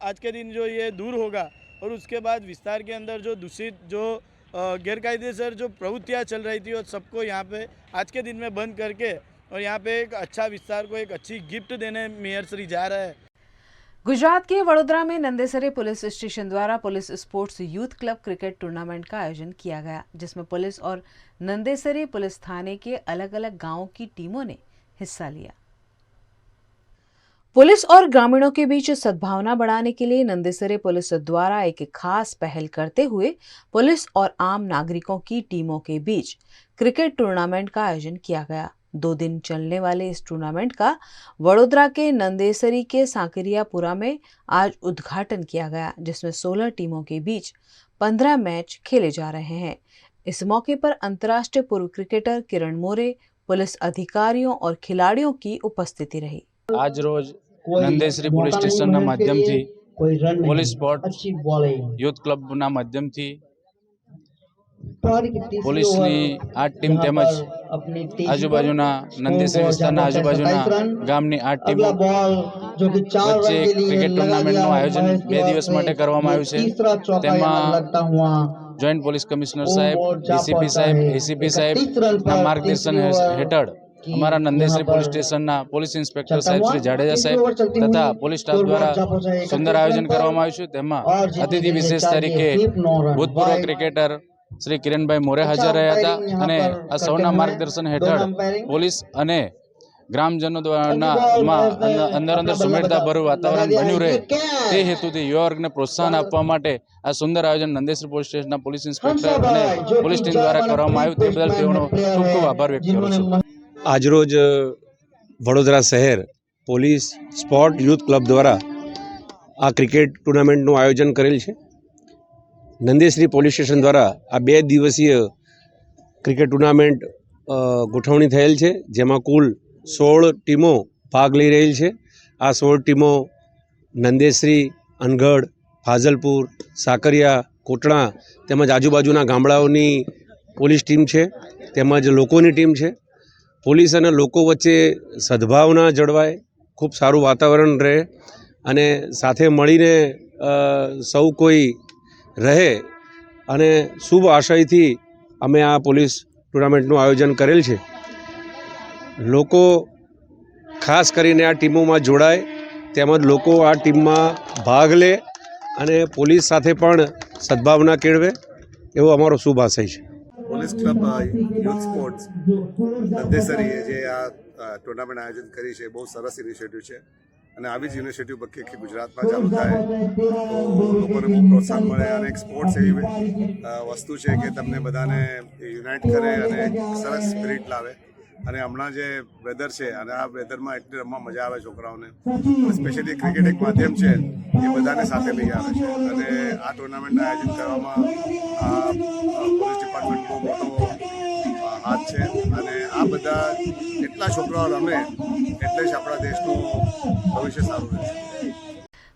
आज के दिन जो ये दूर होगा और उसके बाद विस्तार के अंदर जो दूषित जो गैरकायदेसर जो प्रवृत्तियाँ चल रही थी और सबको यहाँ पे आज के दिन में बंद करके और यहाँ पे एक अच्छा विस्तार को एक अच्छी गिफ्ट देने मेयर श्री जा रहा है. गुजरात के वडोदरा में नंदेसरी पुलिस स्टेशन द्वारा police sports youth club cricket tournament का आयोजन किया गया, जिसमें पुलिस और नंदेसरी पुलिस थाने के अलग अलग गांवों की टीमों ने हिस्सा लिया. पुलिस और ग्रामीणों के बीच सद्भावना बढ़ाने के लिए नंदेसरी पुलिस द्वारा एक खास पहल करते हुए पुलिस और आम नागरिकों की टीमों के बीच क्रिकेट टूर्नामेंट का आयोजन किया गया. 2 दिन चलने वाले इस टूर्नामेंट का वडोदरा के नंदेसरी के सांकरियापुरा में आज उद्घाटन किया गया, जिसमें 16 टीमों के बीच 15 मैच खेले जा रहे हैं. इस मौके पर अंतर्राष्ट्रीय पूर्व क्रिकेटर किरण मोरे, पुलिस अधिकारियों और खिलाड़ियों की उपस्थिति रही. आज रोज नंदेसरी पुलिस स्टेशन माध्यम थी पुलिस स्पोर्ट यूथ क्लब माध्यम थी પોલીસની આ ટીમ તેમજ આજુબાજુના નંદેસરી વિસ્તારના આજુબાજુના ગામની આ ટીમ વચ્ચે ક્રિકેટ ટુર્નામેન્ટનું આયોજન 2 દિવસ માટે કરવામાં આવ્યું છે. તેમાં જોઈન્ટ પોલીસ કમિશનર સાહેબ, ડીસીપી સાહેબ, એસીપી સાહેબના માર્ગદર્શન હેઠળ અમારા નંદેસરી પોલીસ સ્ટેશનના પોલીસ ઇન્સ્પેક્ટર સાહેબ શ્રી જાડેજા સાહેબ તથા પોલીસ સ્ટાફ દ્વારા સુંદર આયોજન કરવામાં આવ્યું છે. તેમાં અતિથિ વિશેષ તરીકે ભૂતપૂર્વ ક્રિકેટર શ્રી કિરણભાઈ મોરે હાજર રહ્યા હતા અને આ સૌના માર્ગદર્શન હેઠળ પોલીસ અને ગ્રામજનો દ્વારા અંદર સુમેળતા ભર્યું વાતાવરણ બન્યું રહે તે હેતુથી યુવા વર્ગને પ્રોત્સાહન આપવા માટે આ સુંદર આયોજન નંદેસરી પોલીસ સ્ટેશનના પોલીસ ઇન્સ્પેક્ટર અને પોલીસ ટીમ દ્વારા કરવામાં આવ્યું. તે બદલ તેઓનો ખૂબ ખૂબ આભાર વ્યક્ત કરું છું. આજરોજ વડોદરા શહેર પોલીસ સ્પોર્ટ યુથ ક્લબ દ્વારા આ ક્રિકેટ ટુર્નામેન્ટનું આયોજન કરેલ છે. નંદેસરી પોલીસ સ્ટેશન દ્વારા આ 2 દિવસીય ક્રિકેટ ટુર્નામેન્ટ ગોઠવણી થયેલ છે, જેમાં કુલ 16 ટીમો ભાગ લઈ રહેલ છે. આ 16 ટીમો નંદેસરી, અનગઢ, ફાઝલપુર, સાકરિયા, કોટણા તેમજ આજુબાજુના ગામડાઓની પોલીસ ટીમ છે તેમજ લોકોની ટીમ છે. પોલીસ અને લોકો વચ્ચે સદભાવના જળવાય, ખૂબ સારું વાતાવરણ રહે અને સાથે મળીને સૌ કોઈ રહે અને શુભ આશયથી અમે આ પોલીસ ટુર્નામેન્ટનું આયોજન કરેલ છે. લોકો ખાસ કરીને આ ટીમોમાં જોડાય તેમજ લોકો આ ટીમમાં ભાગ લે અને પોલીસ સાથે પણ સદભાવના કેળવે એવો અમારો શુભ આશય છે. પોલીસ ક્લબ યુથ સ્પોર્ટ્સ નંદેસરીએ જે આ ટુર્નામેન્ટ આયોજન કરી છે બહુ સરસ ઇનિશિયેટિવ છે અને આવી જ યુનિવર્સિટીઓ બધી ગુજરાતમાં ચાલુ થાય તો લોકોને બહુ પ્રોત્સાહન મળે અને એક સ્પોર્ટ્સ એવી વસ્તુ છે કે તમને બધાને યુનાઇટ કરે અને એક સરસ સ્પિરિટ લાવે અને હમણાં જે વેધર છે અને આ વેધરમાં એટલી રમવા મજા આવે છોકરાઓને સ્પેશિયલી ક્રિકેટ એક માધ્યમ છે એ બધાને સાથે લઈ આવે છે અને આ ટુર્નામેન્ટનું આયોજન કરવામાં આ પોલીસ ડિપાર્ટમેન્ટ બહુ મોટો હાથ છે અને આ બધા એટલા છોકરાઓ રમે એટલે જ આપણા દેશનું ભવિષ્ય સારું રહેશે।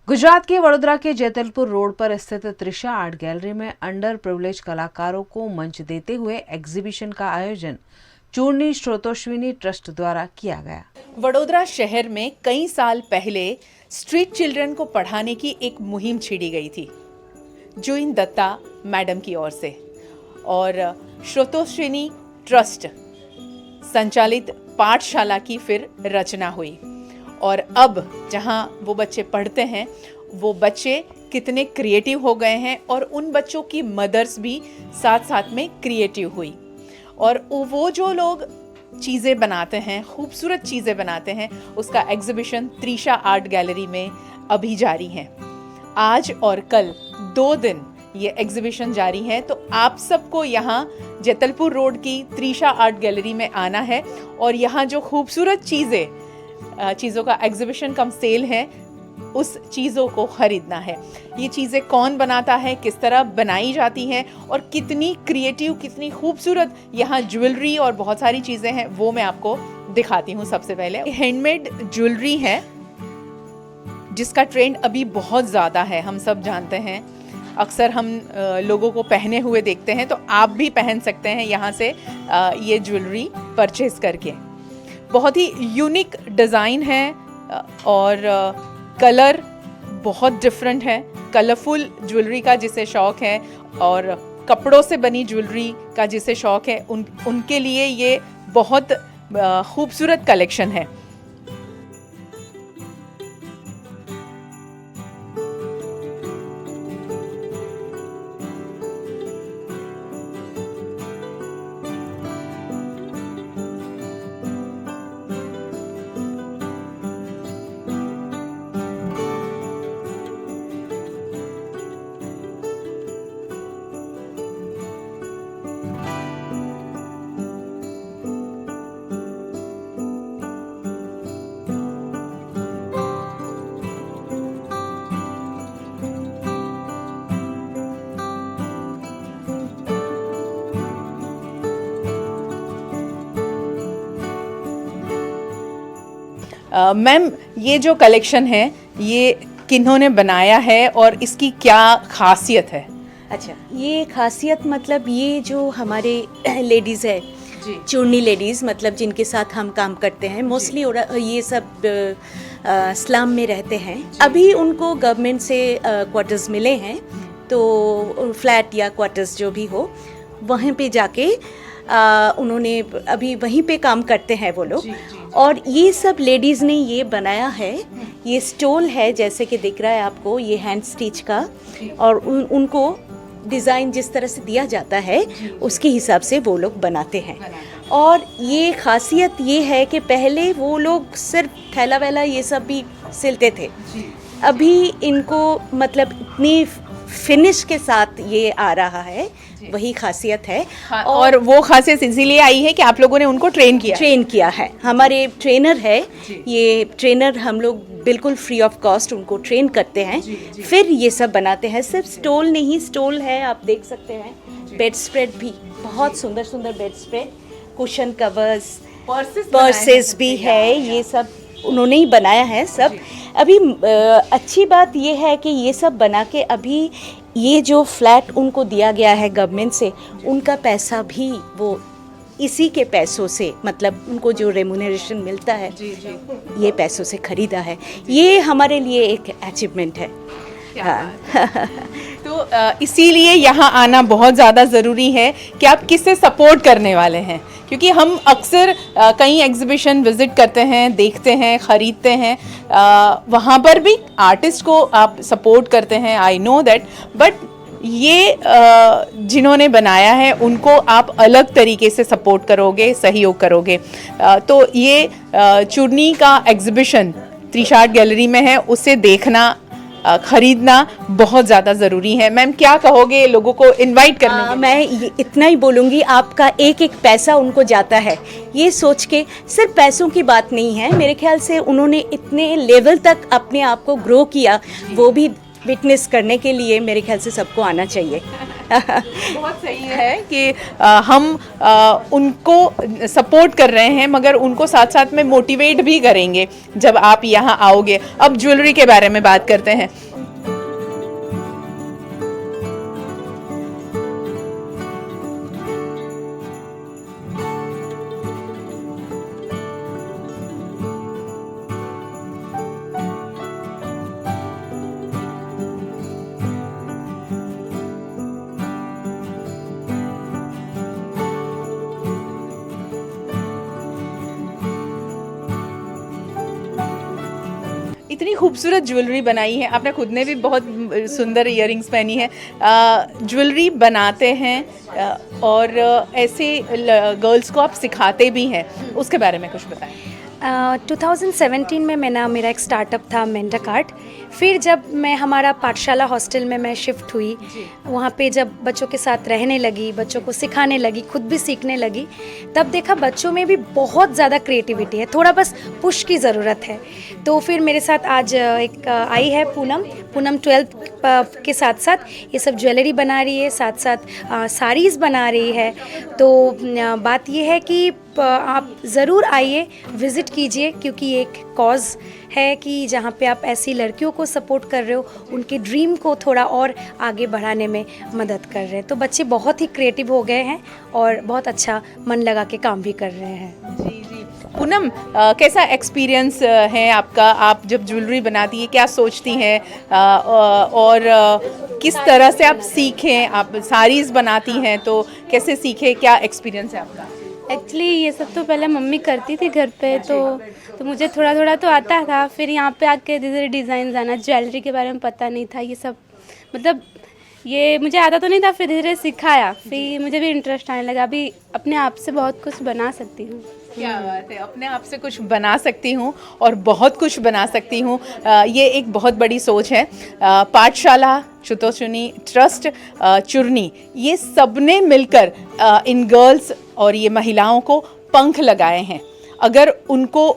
गुजरात के वडोदरा के जैतलपुर रोड पर स्थित त्रिशा आर्ट गैलरी में अंडर प्रिविलेज कलाकारों को मंच देते हुए एग्जीबिशन का आयोजन चूर्णी स्रोतोश्विनी ट्रस्ट द्वारा किया गया। वडोदरा शहर में कई साल पहले स्ट्रीट चिल्ड्रन को पढ़ाने की एक मुहिम छिड़ी गई थी जूइन दत्ता मैडम की ओर से, और स्रोतोश्विनी ट्रस्ट संचालित पाठशाला की फिर रचना हुई। और अब जहां वो बच्चे पढ़ते हैं वो बच्चे कितने क्रिएटिव हो गए हैं और उन बच्चों की मदर्स भी साथ साथ में क्रिएटिव हुई, और वो जो लोग चीज़ें बनाते हैं, खूबसूरत चीज़ें बनाते हैं, उसका एग्जीबिशन त्रिशा आर्ट गैलरी में अभी जारी है। आज और कल 2 दिन ये एग्जीबिशन जारी है, तो आप सबको यहाँ जैतलपुर रोड की त्रिशा आर्ट गैलरी में आना है और यहाँ जो खूबसूरत चीज़ों का एग्जीबिशन कम सेल है उस चीज़ों को ख़रीदना है। ये चीज़ें कौन बनाता है, किस तरह बनाई जाती हैं और कितनी क्रिएटिव, कितनी खूबसूरत यहाँ ज्वेलरी और बहुत सारी चीज़ें हैं, वो मैं आपको दिखाती हूँ। सबसे पहले हैंडमेड ज्वेलरी है जिसका ट्रेंड अभी बहुत ज़्यादा है, हम सब जानते हैं। अक्सर हम लोगों को पहने हुए देखते हैं, तो आप भी पहन सकते हैं यहाँ से ये ज्वेलरी परचेज़ करके। बहुत ही यूनिक डिज़ाइन है और कलर बहुत डिफरेंट है। कलरफुल ज्वेलरी का जिसे शौक़ है और कपड़ों से बनी ज्वेलरी का जिसे शौक़ है उनके लिए ये बहुत खूबसूरत कलेक्शन है। मैम, ये जो कलेक्शन है ये किन्होंने बनाया है और इसकी क्या खासियत है? अच्छा, ये खासियत मतलब ये जो हमारे लेडीज़ है, चूर्णी लेडीज़, मतलब जिनके साथ हम काम करते हैं, मोस्टली ये सब स्लम में रहते हैं। अभी उनको गवर्नमेंट से क्वार्टर्स मिले हैं, तो फ्लैट या क्वार्टर्स जो भी हो वहीं पे जाके उन्होंने अभी वहीं पे काम करते हैं वो लोग। और ये सब लेडीज़ ने ये बनाया है, ये स्टोल है जैसे कि दिख रहा है आपको, ये हैंड स्टिच का, और उनको डिज़ाइन जिस तरह से दिया जाता है उसके हिसाब से वो लोग बनाते हैं। और ये खासियत ये है कि पहले वो लोग सिर्फ थैला वैला ये सब भी सिलते थे, अभी इनको मतलब इतनी फिनिश के साथ ये आ रहा है, वही खासियत है। और वो खासियत इसीलिए आई है कि आप लोगों ने उनको ट्रेन किया है। हमारे ट्रेनर है, ये ट्रेनर हम लोग बिल्कुल फ्री ऑफ कॉस्ट उनको ट्रेन करते हैं, फिर ये सब बनाते हैं। सिर्फ स्टोल नहीं, स्टोल है आप देख सकते हैं, बेड स्प्रेड भी बहुत सुंदर सुंदर bed spread, cushion covers, purses भी है, ये सब उन्होंने ही बनाया है सब। अभी अच्छी बात ये है कि ये सब बना के अभी ये जो फ्लैट उनको दिया गया है गवर्नमेंट से, उनका पैसा भी वो इसी के पैसों से, मतलब उनको जो रेम्यूनरेशन मिलता है ये पैसों से खरीदा है। ये हमारे लिए एक अचीवमेंट है। तो इसीलिए यहाँ आना बहुत ज़्यादा ज़रूरी है कि आप किससे सपोर्ट करने वाले हैं, क्योंकि हम अक्सर कई एग्जीबिशन विज़िट करते हैं, देखते हैं, ख़रीदते हैं, वहाँ पर भी आर्टिस्ट को आप सपोर्ट करते हैं, आई नो दैट, बट ये जिन्होंने बनाया है उनको आप अलग तरीके से सपोर्ट करोगे, सहयोग करोगे। तो ये चूर्णी का एग्जीबिशन त्रिशा आर्ट गैलरी में है उसे देखना, खरीदना बहुत ज़्यादा ज़रूरी है। मैम क्या कहोगे लोगों को इनवाइट करने के? मैं इतना ही बोलूँगी, आपका एक एक पैसा उनको जाता है, ये सोच के सिर्फ पैसों की बात नहीं है। मेरे ख्याल से उन्होंने इतने लेवल तक अपने आप को ग्रो किया, वो भी विटनेस करने के लिए मेरे ख्याल से सबको आना चाहिए। बहुत सही है कि हम उनको सपोर्ट कर रहे हैं, मगर उनको साथ साथ में मोटिवेट भी करेंगे जब आप यहाँ आओगे। अब ज्वेलरी के बारे में बात करते हैं। इतनी खूबसूरत ज्वेलरी बनाई है आपने, खुद ने भी बहुत सुंदर इयररिंग्स पहनी है। ज्वेलरी बनाते हैं और ऐसे गर्ल्स को आप सिखाते भी हैं, उसके बारे में कुछ बताएं। 2017 में मेरा एक स्टार्टअप था मेंटक आर्ट। फिर जब मैं हमारा पाठशाला हॉस्टल में मैं शिफ्ट हुई, वहाँ पे जब बच्चों के साथ रहने लगी, बच्चों को सिखाने लगी, खुद भी सीखने लगी, तब देखा बच्चों में भी बहुत ज़्यादा क्रिएटिविटी है, थोड़ा बस पुश की ज़रूरत है। तो फिर मेरे साथ आज एक आई है पूनम 12th के साथ साथ ये सब ज्वेलरी बना रही है, साथ साथ साड़ीज़ बना रही है। तो बात ये है कि आप ज़रूर आइए, विज़िट कीजिए, क्योंकि ये एक कॉज़ है कि जहाँ पे आप ऐसी लड़कियों को सपोर्ट कर रहे हो, उनके ड्रीम को थोड़ा और आगे बढ़ाने में मदद कर रहे हैं। तो बच्चे बहुत ही क्रिएटिव हो गए हैं और बहुत अच्छा मन लगा के काम भी कर रहे हैं। जी जी। पूनम, कैसा एक्सपीरियंस है आपका? आप जब ज्वेलरी बनाती है क्या सोचती हैं, और किस तरह से आप सीखें? आप साड़ीज़ बनाती हैं तो कैसे सीखे, क्या एक्सपीरियंस है आपका? एक्चुअली ये सब तो पहले मम्मी करती थी घर पे, तो मुझे थोड़ा थोड़ा तो आता था। फिर यहाँ पे आके धीरे धीरे डिज़ाइन आना, ज्वेलरी के बारे में पता नहीं था, ये सब मतलब ये मुझे आता तो नहीं था। फिर धीरे धीरे सिखाया, फिर मुझे भी इंटरेस्ट आने लगा। अभी अपने आप से बहुत कुछ बना सकती हूँ। क्या बात है, अपने आप से कुछ बना सकती हूँ और बहुत कुछ बना सकती हूँ, ये एक बहुत बड़ी सोच है। पाठशाला छुतोचुनी ट्रस्ट चुरनी, ये सबने मिलकर इन गर्ल्स और ये महिलाओं को पंख लगाए हैं। अगर उनको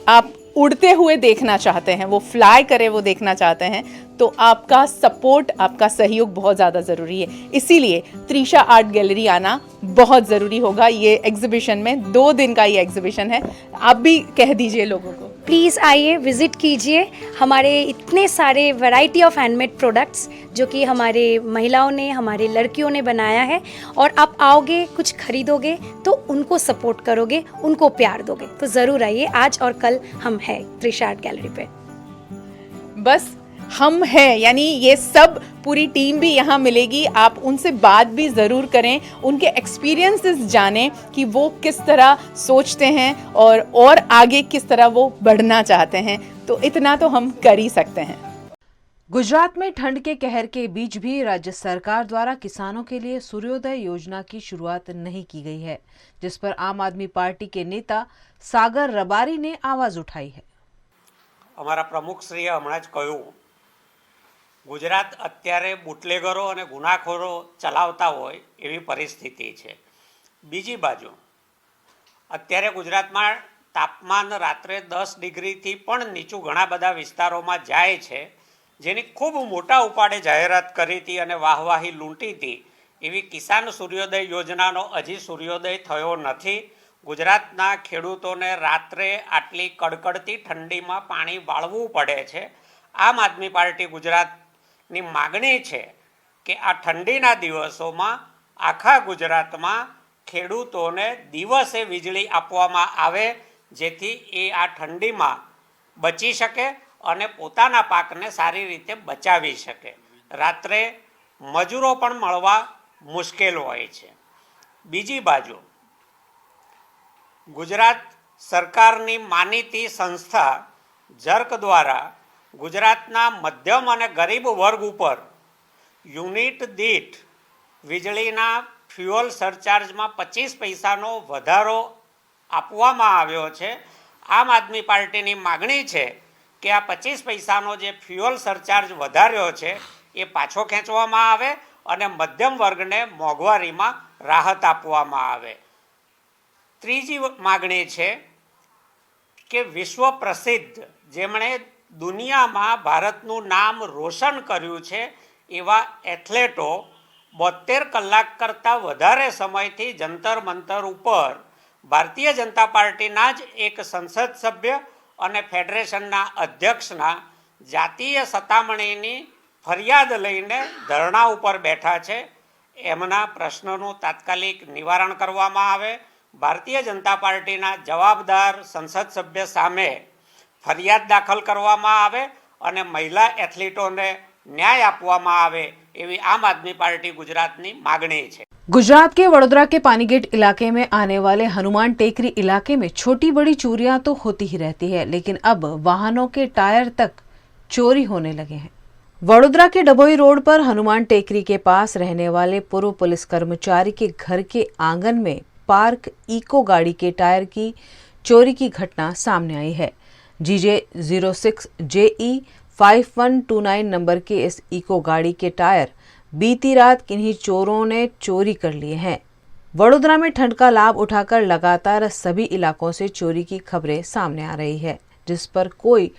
आप उड़ते हुए देखना चाहते हैं, वो फ्लाई करे वो देखना चाहते हैं, तो आपका सपोर्ट, आपका सहयोग बहुत ज़्यादा ज़रूरी है। इसीलिए त्रिशा आर्ट गैलरी आना बहुत ज़रूरी होगा। ये एग्जीबिशन में 2 दिन का ये एग्जीबिशन है, आप भी कह दीजिए लोगों को। प्लीज़ आइए, विज़िट कीजिए। हमारे इतने सारे वैरायटी ऑफ हैंडमेड प्रोडक्ट्स जो कि हमारे महिलाओं ने, हमारे लड़कियों ने बनाया है, और आप आओगे, कुछ खरीदोगे तो उनको सपोर्ट करोगे, उनको प्यार दोगे। तो ज़रूर आइए, आज और कल हम हैं त्रिशा आर्ट गैलरी पे। बस हम हैं, यानी ये सब पूरी टीम भी यहाँ मिलेगी। आप उनसे बात भी ज़रूर करें, उनके एक्सपीरियंसेस जानें कि वो किस तरह सोचते हैं और आगे किस तरह वो बढ़ना चाहते हैं। तो इतना तो हम कर ही सकते हैं। गुजरात में ठंड के कहर के बीच भी राज्य सरकार द्वारा किसानों के लिए सूर्योदय योजना की शुरुआत नहीं की गई है, जिस पर आम आदमी पार्टी के नेता सागर रबारी ने आवाज उठाई है। અમારા પ્રમુખશ્રીએ હમણાં જ કહ્યું, ગુજરાત અત્યારે બુટલેગરો અને ગુનાખોરો ચલાવતા હોય એવી પરિસ્થિતિ છે। બીજી બાજુ અત્યારે ગુજરાતમાં તાપમાન રાત્રે 10 ડિગ્રીથી પણ નીચું ઘણા બધા વિસ્તારોમાં જાય છે, જેની ખૂબ મોટા ઉપાડે જાહેરાત કરી હતી અને વાહવાહી લૂંટી હતી। એવી કિસાન સૂર્યોદય યોજનાનો હજી સૂર્યોદય થયો નથી। ગુજરાતના ખેડૂતોને રાત્રે આટલી કડકડતી ઠંડીમાં પાણી વાળવું પડે છે। આમ આદમી પાર્ટી ગુજરાતની માગણી છે કે આ ઠંડીના દિવસોમાં આખા ગુજરાતમાં ખેડૂતોને દિવસે વીજળી આપવામાં આવે, જેથી એ આ ઠંડીમાં બચી શકે અને પોતાના પાકને સારી રીતે બચાવી શકે। રાત્રે મજૂરો પણ મળવા મુશ્કેલ હોય છે। બીજી બાજુ ગુજરાત સરકારની માનીતી સંસ્થા જર્ક દ્વારા ગુજરાતના મધ્યમ અને ગરીબ વર્ગ ઉપર યુનિટ દીઠ વીજળીના ફ્યુઅલ સરચાર્જમાં 25 પૈસાનો વધારો આપવામાં આવ્યો છે। આમ આદમી પાર્ટીની માગણી છે કે આ 25 પૈસાનો જે ફ્યુઅલ સરચાર્જ વધાર્યો છે એ પાછો ખેંચવામાં આવે અને મધ્યમ વર્ગને મોંઘવારીમાં રાહત આપવામાં આવે. ત્રીજી માગણી છે કે વિશ્વ પ્રસિદ્ધ જેમણે દુનિયામાં ભારતનું નામ રોશન કર્યું છે એવા એથ્લેટો 72 કલાક કરતાં વધારે સમયથી જંતર મંતર ઉપર ભારતીય જનતા પાર્ટીના જ એક સંસદ સભ્ય અને ફેડરેશનના અધ્યક્ષના જાતીય સતામણીની ફરિયાદ લઈને ધરણા ઉપર બેઠા છે. એમના પ્રશ્નોનું તાત્કાલિક નિવારણ કરવામાં આવે. ભારતીય જનતા પાર્ટીના જવાબદાર સંસદ સભ્ય સામે ફરિયાદ દાખલ કરવામાં આવે અને મહિલા એથ્લીટોને ન્યાય આપવામાં આવે એવી આમ આદમી પાર્ટી ગુજરાતની માગણી છે. गुजरात के वडोदरा के पानीगेट इलाके में आने वाले हनुमान टेकरी इलाके में छोटी बड़ी चोरियां तो होती ही रहती है, लेकिन अब वाहनों के टायर तक चोरी होने लगे हैं. वडोदरा के डभोई रोड पर हनुमान टेकरी के पास रहने वाले पूर्व पुलिस कर्मचारी के घर के आंगन में पार्क इको गाड़ी के टायर की चोरी की घटना सामने आई है. GJ06JE 5129 नंबर के इस इको गाड़ी के टायर बीती रात किन्हीं चोरों ने चोरी कर लिए हैं. वडोदरा में ठंड का लाभ उठाकर लगातार सभी इलाकों से चोरी की खबरें सामने आ रही है, जिस पर कोई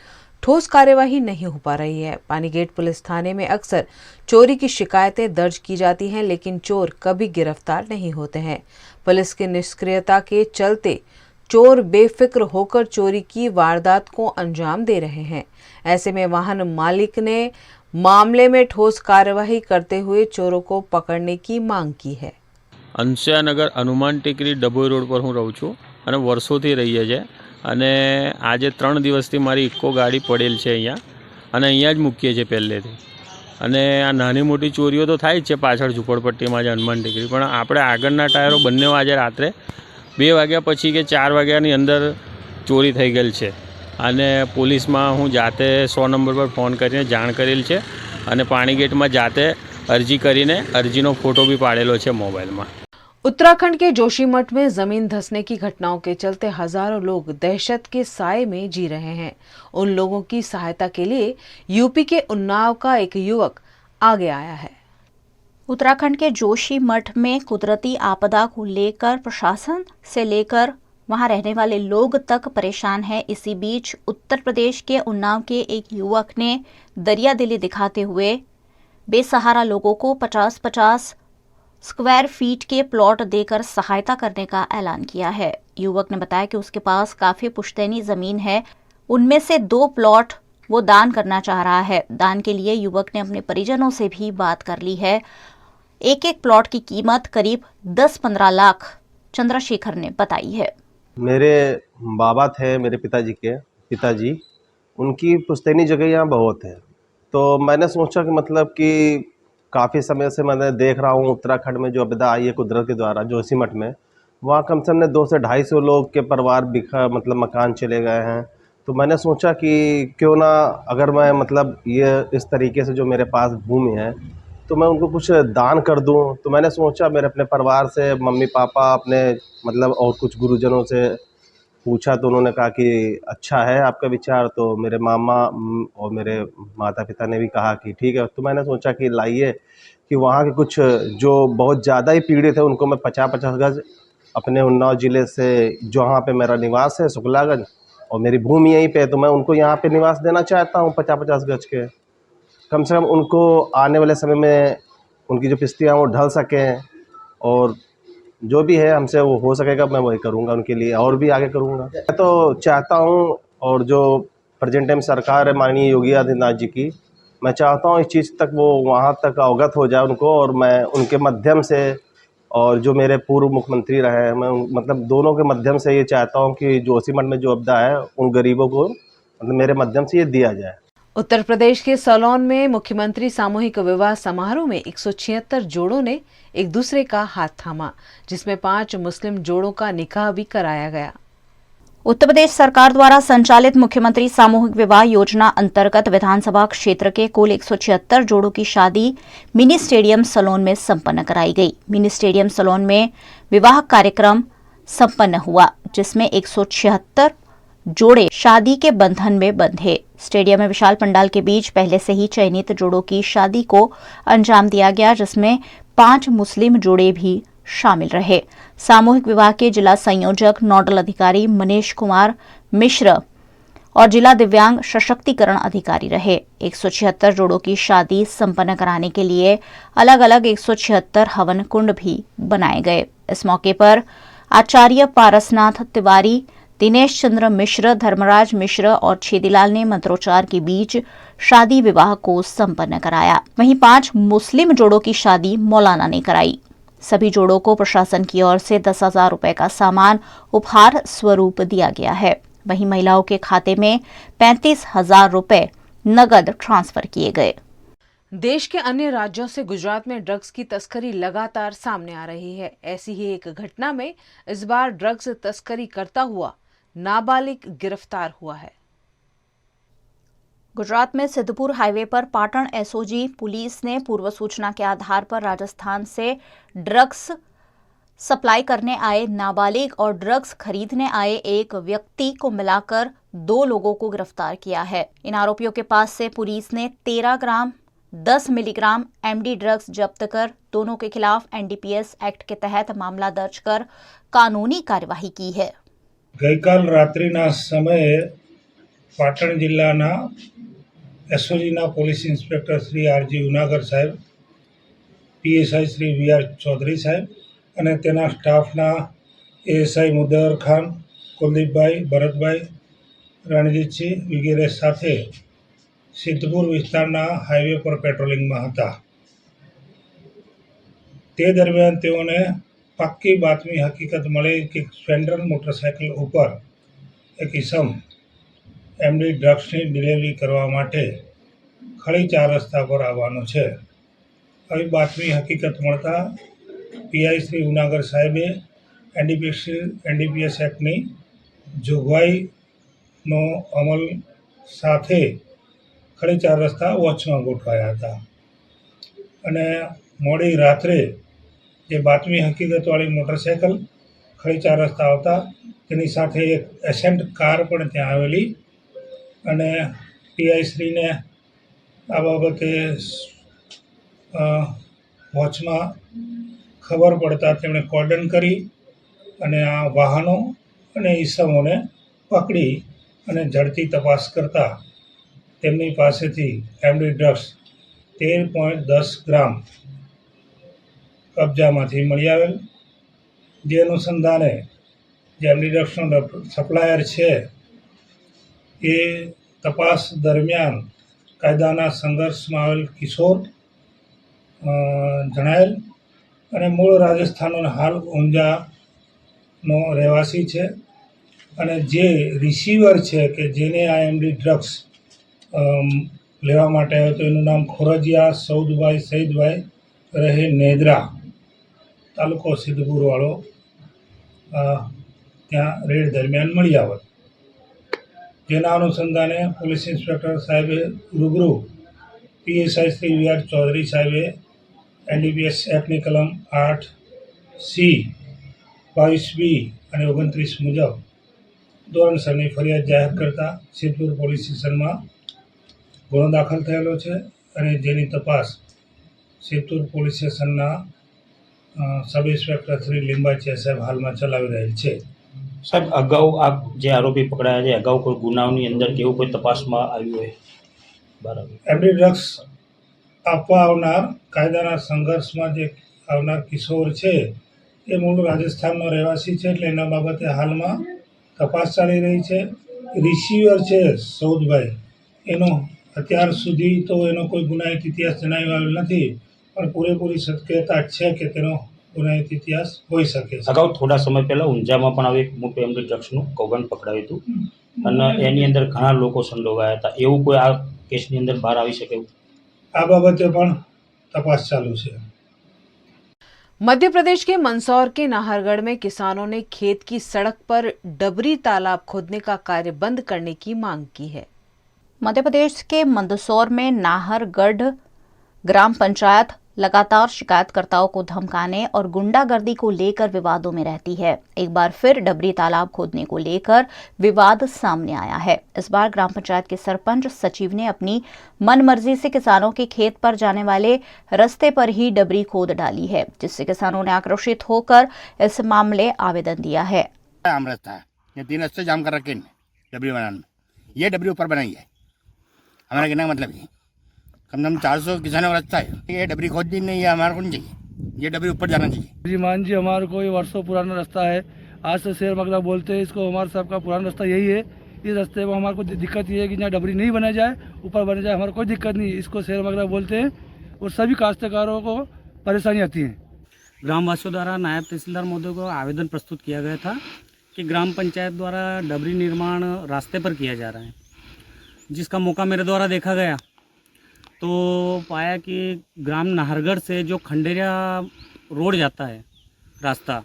ठोस कार्यवाही नहीं हो पा रही है. पानीगेट पुलिस थाने में अक्सर चोरी की शिकायतें दर्ज की जाती हैं, लेकिन चोर कभी गिरफ्तार नहीं होते हैं. पुलिस की निष्क्रियता के चलते चोर बेफिक्र होकर चोरी की वारदात को अंजाम दे रहे हैं. ऐसे में वाहन मालिक ने मामले में ठोस कार्यवाही करते हुए चोरों को पकड़ने की मांग की है. અંશિયાનગર હનુમાન ટેકરી ડભોઈ રોડ પર હું રહું છું અને વર્ષોથી રહીએ છે અને આજે 3 દિવસથી મારી ઇકો ગાડી પડેલ છે અહીંયા અને અહીંયા જ મૂકીએ છીએ પહેલેથી. અને આ નાની મોટી ચોરીઓ તો થાય જ છે પાછળ ઝૂંપડપટ્ટીમાં જ હનુમાન ટેકરી, પણ આપણે આગળના ટાયરો બંને આજે રાત્રે 2 વાગ્યા પછી કે 4 વાગ્યાની અંદર ચોરી થઈ ગયેલ છે. અને પોલીસમાં હું જાતે 100 નંબર પર ફોન કરીને જાણ કરેલ છે અને પાણીગેટમાં જાતે અરજી કરીને અરજીનો ફોટો બી પાડેલો છે મોબાઈલમાં. उत्तराखंड के जोशीमठ में जमीन धंसने की घटनाओं के चलते हजारों लोग दहशत के साए में जी रहे हैं. उन लोगों की सहायता के लिए यूपी के उन्नाव का एक युवक आगे आया है. उत्तराखंड के जोशीमठ में कुदरती आपदा को लेकर प्रशासन से लेकर वहां रहने वाले लोग तक परेशान है. इसी बीच उत्तर प्रदेश के उन्नाव के एक युवक ने दरियादिली दिखाते हुए बेसहारा लोगों को 50-50 स्क्वायर फीट के प्लॉट देकर सहायता करने का ऐलान किया है. युवक ने बताया कि उसके पास काफी पुश्तैनी जमीन है, उनमें से 2 प्लॉट वो दान करना चाह रहा है. दान के लिए युवक ने अपने परिजनों से भी बात कर ली है. एक प्लॉट की कीमत करीब 10-15 लाख चंद्रशेखर ने बताई है. मेरे बाबा थे, मेरे पिताजी, उनकी पुश्तैनी जगह यहाँ बहुत है, तो मैंने सोचा कि मतलब कि काफ़ी समय से मैंने देख रहा हूँ उत्तराखंड में जो आपदा आई है कुदरत के द्वारा जोशीमठ में, वहाँ कम से कम 200 से 250 लोग के परिवार मतलब मकान चले गए हैं. तो मैंने सोचा कि क्यों ना अगर मैं मतलब ये इस तरीके से जो मेरे पास भूमि है तो मैं उनको कुछ दान कर दूं. तो मैंने सोचा मेरे अपने परिवार से मम्मी पापा अपने मतलब और कुछ गुरुजनों से पूछा तो उन्होंने कहा कि अच्छा है आपका विचार. तो मेरे मामा और मेरे माता पिता ने भी कहा कि ठीक है. तो मैंने सोचा कि लाइए कि वहाँ के कुछ जो बहुत ज़्यादा ही पीड़ित है उनको मैं 50-50 गज अपने उन्नाव ज़िले से जहाँ पे मेरा निवास है शुक्लागंज और मेरी भूमि यहीं पे, तो मैं उनको यहाँ पे निवास देना चाहता हूँ 50-50 गज के. कम से कम उनको आने वाले समय में उनकी जो किस्तियाँ वो ढल सकें और जो भी है हमसे वो हो सकेगा मैं वही करूँगा उनके लिए और भी आगे करूँगा. मैं तो चाहता हूँ और जो प्रेजेंट टाइम सरकार है माननीय योगी आदित्यनाथ जी की, मैं चाहता हूँ इस चीज़ तक वो वहाँ तक अवगत हो जाए उनको, और मैं उनके माध्यम से और जो मेरे पूर्व मुख्यमंत्री रहे हैं मैं मतलब दोनों के माध्यम से ये चाहता हूँ कि जोशीमठ में जो आपदा है उन गरीबों को मतलब मेरे माध्यम से ये दिया जाए. उत्तर प्रदेश के सोलन में मुख्यमंत्री सामूहिक विवाह समारोह में 176 जोड़ों ने एक दूसरे का हाथ थामा, जिसमें 5 मुस्लिम जोड़ों का निकाह भी कराया गया. उत्तर प्रदेश सरकार द्वारा संचालित मुख्यमंत्री सामूहिक विवाह योजना अंतर्गत विधानसभा क्षेत्र के कुल 176 जोड़ों की शादी मिनी स्टेडियम सोलन में संपन्न कराई गई. मिनी स्टेडियम सोलन में विवाह कार्यक्रम संपन्न हुआ, जिसमें 176 जोड़े शादी के बंधन में बंधे। स्टेडियम में विशाल पंडाल के बीच पहले से ही चयनित जोड़ों की शादी को अंजाम दिया गया, जिसमें 5 मुस्लिम जोड़े भी शामिल रहे। सामूहिक विवाह के जिला संयोजक नोडल अधिकारी मनीष कुमार मिश्र और जिला दिव्यांग सशक्तिकरण अधिकारी रहे। 176 जोड़ों की शादी संपन्न कराने के लिए अलग अलग 176 हवन कुंड भी बनाए गए। इस मौके पर आचार्य पारसनाथ तिवारी, दिनेश चंद्र मिश्र, धर्मराज मिश्र और छेदीलाल ने मंत्रोच्चार के बीच शादी विवाह को संपन्न कराया। वहीं 5 मुस्लिम जोड़ों की शादी मौलाना ने कराई। सभी जोड़ों को प्रशासन की ओर से 10,000 रुपए का सामान उपहार स्वरूप दिया गया है। वहीं महिलाओं के खाते में 35,000 रुपए नगद ट्रांसफर किए गए। देश के अन्य राज्यों से गुजरात में ड्रग्स की तस्करी लगातार सामने आ रही है। ऐसी ही एक घटना में इस बार ड्रग्स तस्करी करता हुआ नाबालिग गिरफ्तार हुआ है। गुजरात में सिद्धपुर हाईवे पर पाटण एसओजी पुलिस ने पूर्व सूचना के आधार पर राजस्थान से ड्रग्स सप्लाई करने आए नाबालिग और ड्रग्स खरीदने आए एक व्यक्ति को मिलाकर 2 लोगों को गिरफ्तार किया है। इन आरोपियों के पास से पुलिस ने 13 ग्राम 10 मिलीग्राम एमडी ड्रग्स जब्त कर दोनों के खिलाफ एनडीपीएस एक्ट के तहत मामला दर्ज कर कानूनी कार्यवाही की है। ગઈકાલ રાત્રિના સમયે પાટણ જિલ્લાના એસઓજીના police inspector Shri R G Unagar સાહેબ, પીએસઆઈ શ્રી વીઆર ચૌધરી સાહેબ અને તેના સ્ટાફના એએસઆઈ મુદ્દર ખાન, કુલદીપભાઈ, ભરતભાઈ, રણજીતસિંહ વગેરે સાથે સિદ્ધપુર વિસ્તારના હાઈવે પર પેટ્રોલિંગમાં હતા। તે દરમિયાન તેઓને પાક્કી બાતમી હકીકત મળે કે સ્પ્લેન્ડર મોટરસાઇકલ ઉપર એક ઇસમ એમડી ડ્રગ્સની ડિલિવરી કરવા માટે ખળી 4 રસ્તા પર આવવાનો છે। આવી બાતમી હકીકત મળતા પીઆઈ શ્રી ઉનાગર સાહેબે એનડીપીએસ એક્ટની જોગવાઈનો અમલ સાથે ખળી 4 રસ્તા વોચમાં ગોઠવાયા હતા અને મોડી રાત્રે જે બાતમી હકીકતવાળી મોટરસાઇકલ ખળી 4 રસ્તા આવતા તેની સાથે એક એસેન્ટ કાર પણ ત્યાં આવેલી અને પીઆઈ શ્રીને આ બાબતે વોચમાં ખબર પડતા તેમણે કોર્ડન કરી અને આ વાહનો અને ઈસમોને પકડી અને ઝડપી તપાસ કરતા તેમની પાસેથી એમડી ડ્રગ્સ 13.10 ગ્રામ કબજામાંથી મળી આવેલ, જે અનુસંધાને જે એમડી ડ્રગ્સનો સપ્લાયર છે એ તપાસ દરમિયાન કાયદાના સંઘર્ષમાં આવેલ કિશોર જણાયેલ અને મૂળ રાજસ્થાનનો હાલ ઊંઝાનો રહેવાસી છે અને જે રિસીવર છે કે જેને આ એમડી ડ્રગ્સ લેવા માટે આવ્યો તો એનું નામ ખોરજીયા સૌદભાઈ સઈદભાઈ રહે નેદરા, તાલુકો સિદ્ધપુરવાળો ત્યાં રેડ દરમિયાન મળી આવેલ। જેના અનુસંધાને પોલીસ ઇન્સ્પેક્ટર સાહેબે રૂબરૂ પીએસઆઈ શ્રી વીઆર ચૌધરી સાહેબે એનડીપીએસ એક્ટની કલમ 8C, 22B અને 29 મુજબ ધોરણસરની ફરિયાદ જાહેર કરતા સિદ્ધપુર પોલીસ સ્ટેશનમાં ગુનો દાખલ થયેલો છે અને જેની તપાસ સિદ્ધપુર પોલીસ સ્ટેશનના સબ ઇન્સ્પેક્ટર શ્રી લીંબાચિયા સાહેબ હાલમાં ચલાવી રહેલ છે। સાહેબ, અગાઉ આ જે આરોપી પકડાયા છે અગાઉ કોઈ ગુનાઓની અંદર કેવું કોઈ તપાસમાં આવ્યું હોય? બરાબર। એમડી ડ્રગ્સ આપવા આવનાર કાયદાના સંઘર્ષમાં જે આવનાર કિશોર છે એ મૂળ રાજસ્થાનનો રહેવાસી છે એટલે એના બાબતે હાલમાં તપાસ ચાલી રહી છે। રિસીવર છે સૌદભાઈ, એનો અત્યાર સુધી તો એનો કોઈ ગુનાહિત ઇતિહાસ જણાવી આવેલ નથી, પણ પૂરેપૂરી શક્યતા છે કે તેનો ગુનાહિત ઇતિહાસ હોઈ શકે છે। અગાઉ થોડા સમય પહેલાં ઊંઝામાં પણ આવી એક મોટું એમડી ડ્રગ્સનું કૌભાંડ પકડાયું હતું અને એની અંદર ઘણા લોકો સંડોવાયા હતા। એવું કોઈ આ કેસની અંદર બહાર આવી શકે? આ બાબતે પણ તપાસ ચાલુ છે। मध्य प्रदेश के मंदसौर के नाहरगढ़ में किसानों ने खेत की सड़क पर डबरी तालाब खोदने का कार्य बंद करने की मांग की है। मध्य प्रदेश के मंदसौर में नाहरगढ़ ग्राम पंचायत लगातार शिकायतकर्ताओं को धमकाने और गुंडागर्दी को लेकर विवादों में रहती है। एक बार फिर डबरी तालाब खोदने को लेकर विवाद सामने आया है। इस बार ग्राम पंचायत के सरपंच सचिव ने अपनी मनमर्जी से किसानों के खेत पर जाने वाले रास्ते पर ही डबरी खोद डाली है, जिससे किसानों ने आक्रोशित होकर इस मामले आवेदन दिया है। आम रास्ता है, ये 3 रास्ते जाम कर रखे डबरी बनाने में, ये डबरी ऊपर बनाई है। हमारा कहने का मतलब ये कम से कम 400 किसानों का रास्ता है, ये डबरी खोद दी नहीं है, हमारे को नहीं चाहिए, ये डबरी ऊपर जाना चाहिए। जी मान जी, हमारे को ये वर्षों पुराना रास्ता है, आज से शेर मगला बोलते हैं इसको, हमारे साहब का पुराना रास्ता यही है। इस रास्ते में हमारे को दिक्कत ये है कि जहाँ डबरी नहीं बना जाए ऊपर बना जाए, हमारे कोई दिक्कत नहीं, इसको शेर मगला बोलते हैं और सभी काश्तकारों को परेशानी आती है। ग्रामवासियों द्वारा नायब तहसीलदार महोदय को आवेदन प्रस्तुत किया गया था कि ग्राम पंचायत द्वारा डबरी निर्माण रास्ते पर किया जा रहा है, जिसका मौका मेरे द्वारा देखा गया तो पाया कि ग्राम नाहरगढ़ से जो खंडेरिया रोड जाता है रास्ता,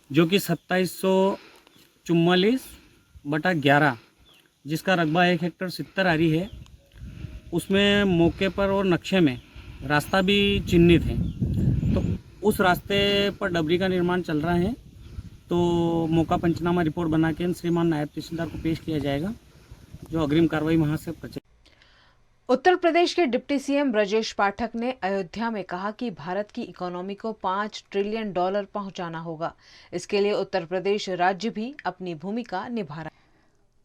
जो कि 2744/11 जिसका रकबा 1 हेक्टर 70 आरी है, उसमें मौके पर और नक्शे में रास्ता भी चिन्हित है। तो उस रास्ते पर डबरी का निर्माण चल रहा है, तो मौका पंचनामा रिपोर्ट बना के श्रीमान नायब तहसीलदार को पेश किया जाएगा, जो अग्रिम कार्रवाई वहाँ से प्रचलित। उत्तर प्रदेश के डिप्टी सीएम ब्रजेश पाठक ने अयोध्या में कहा कि भारत की इकोनॉमी को $5 ट्रिलियन पहुंचाना होगा। इसके लिए उत्तर प्रदेश राज्य भी अपनी भूमिका निभा रहा है।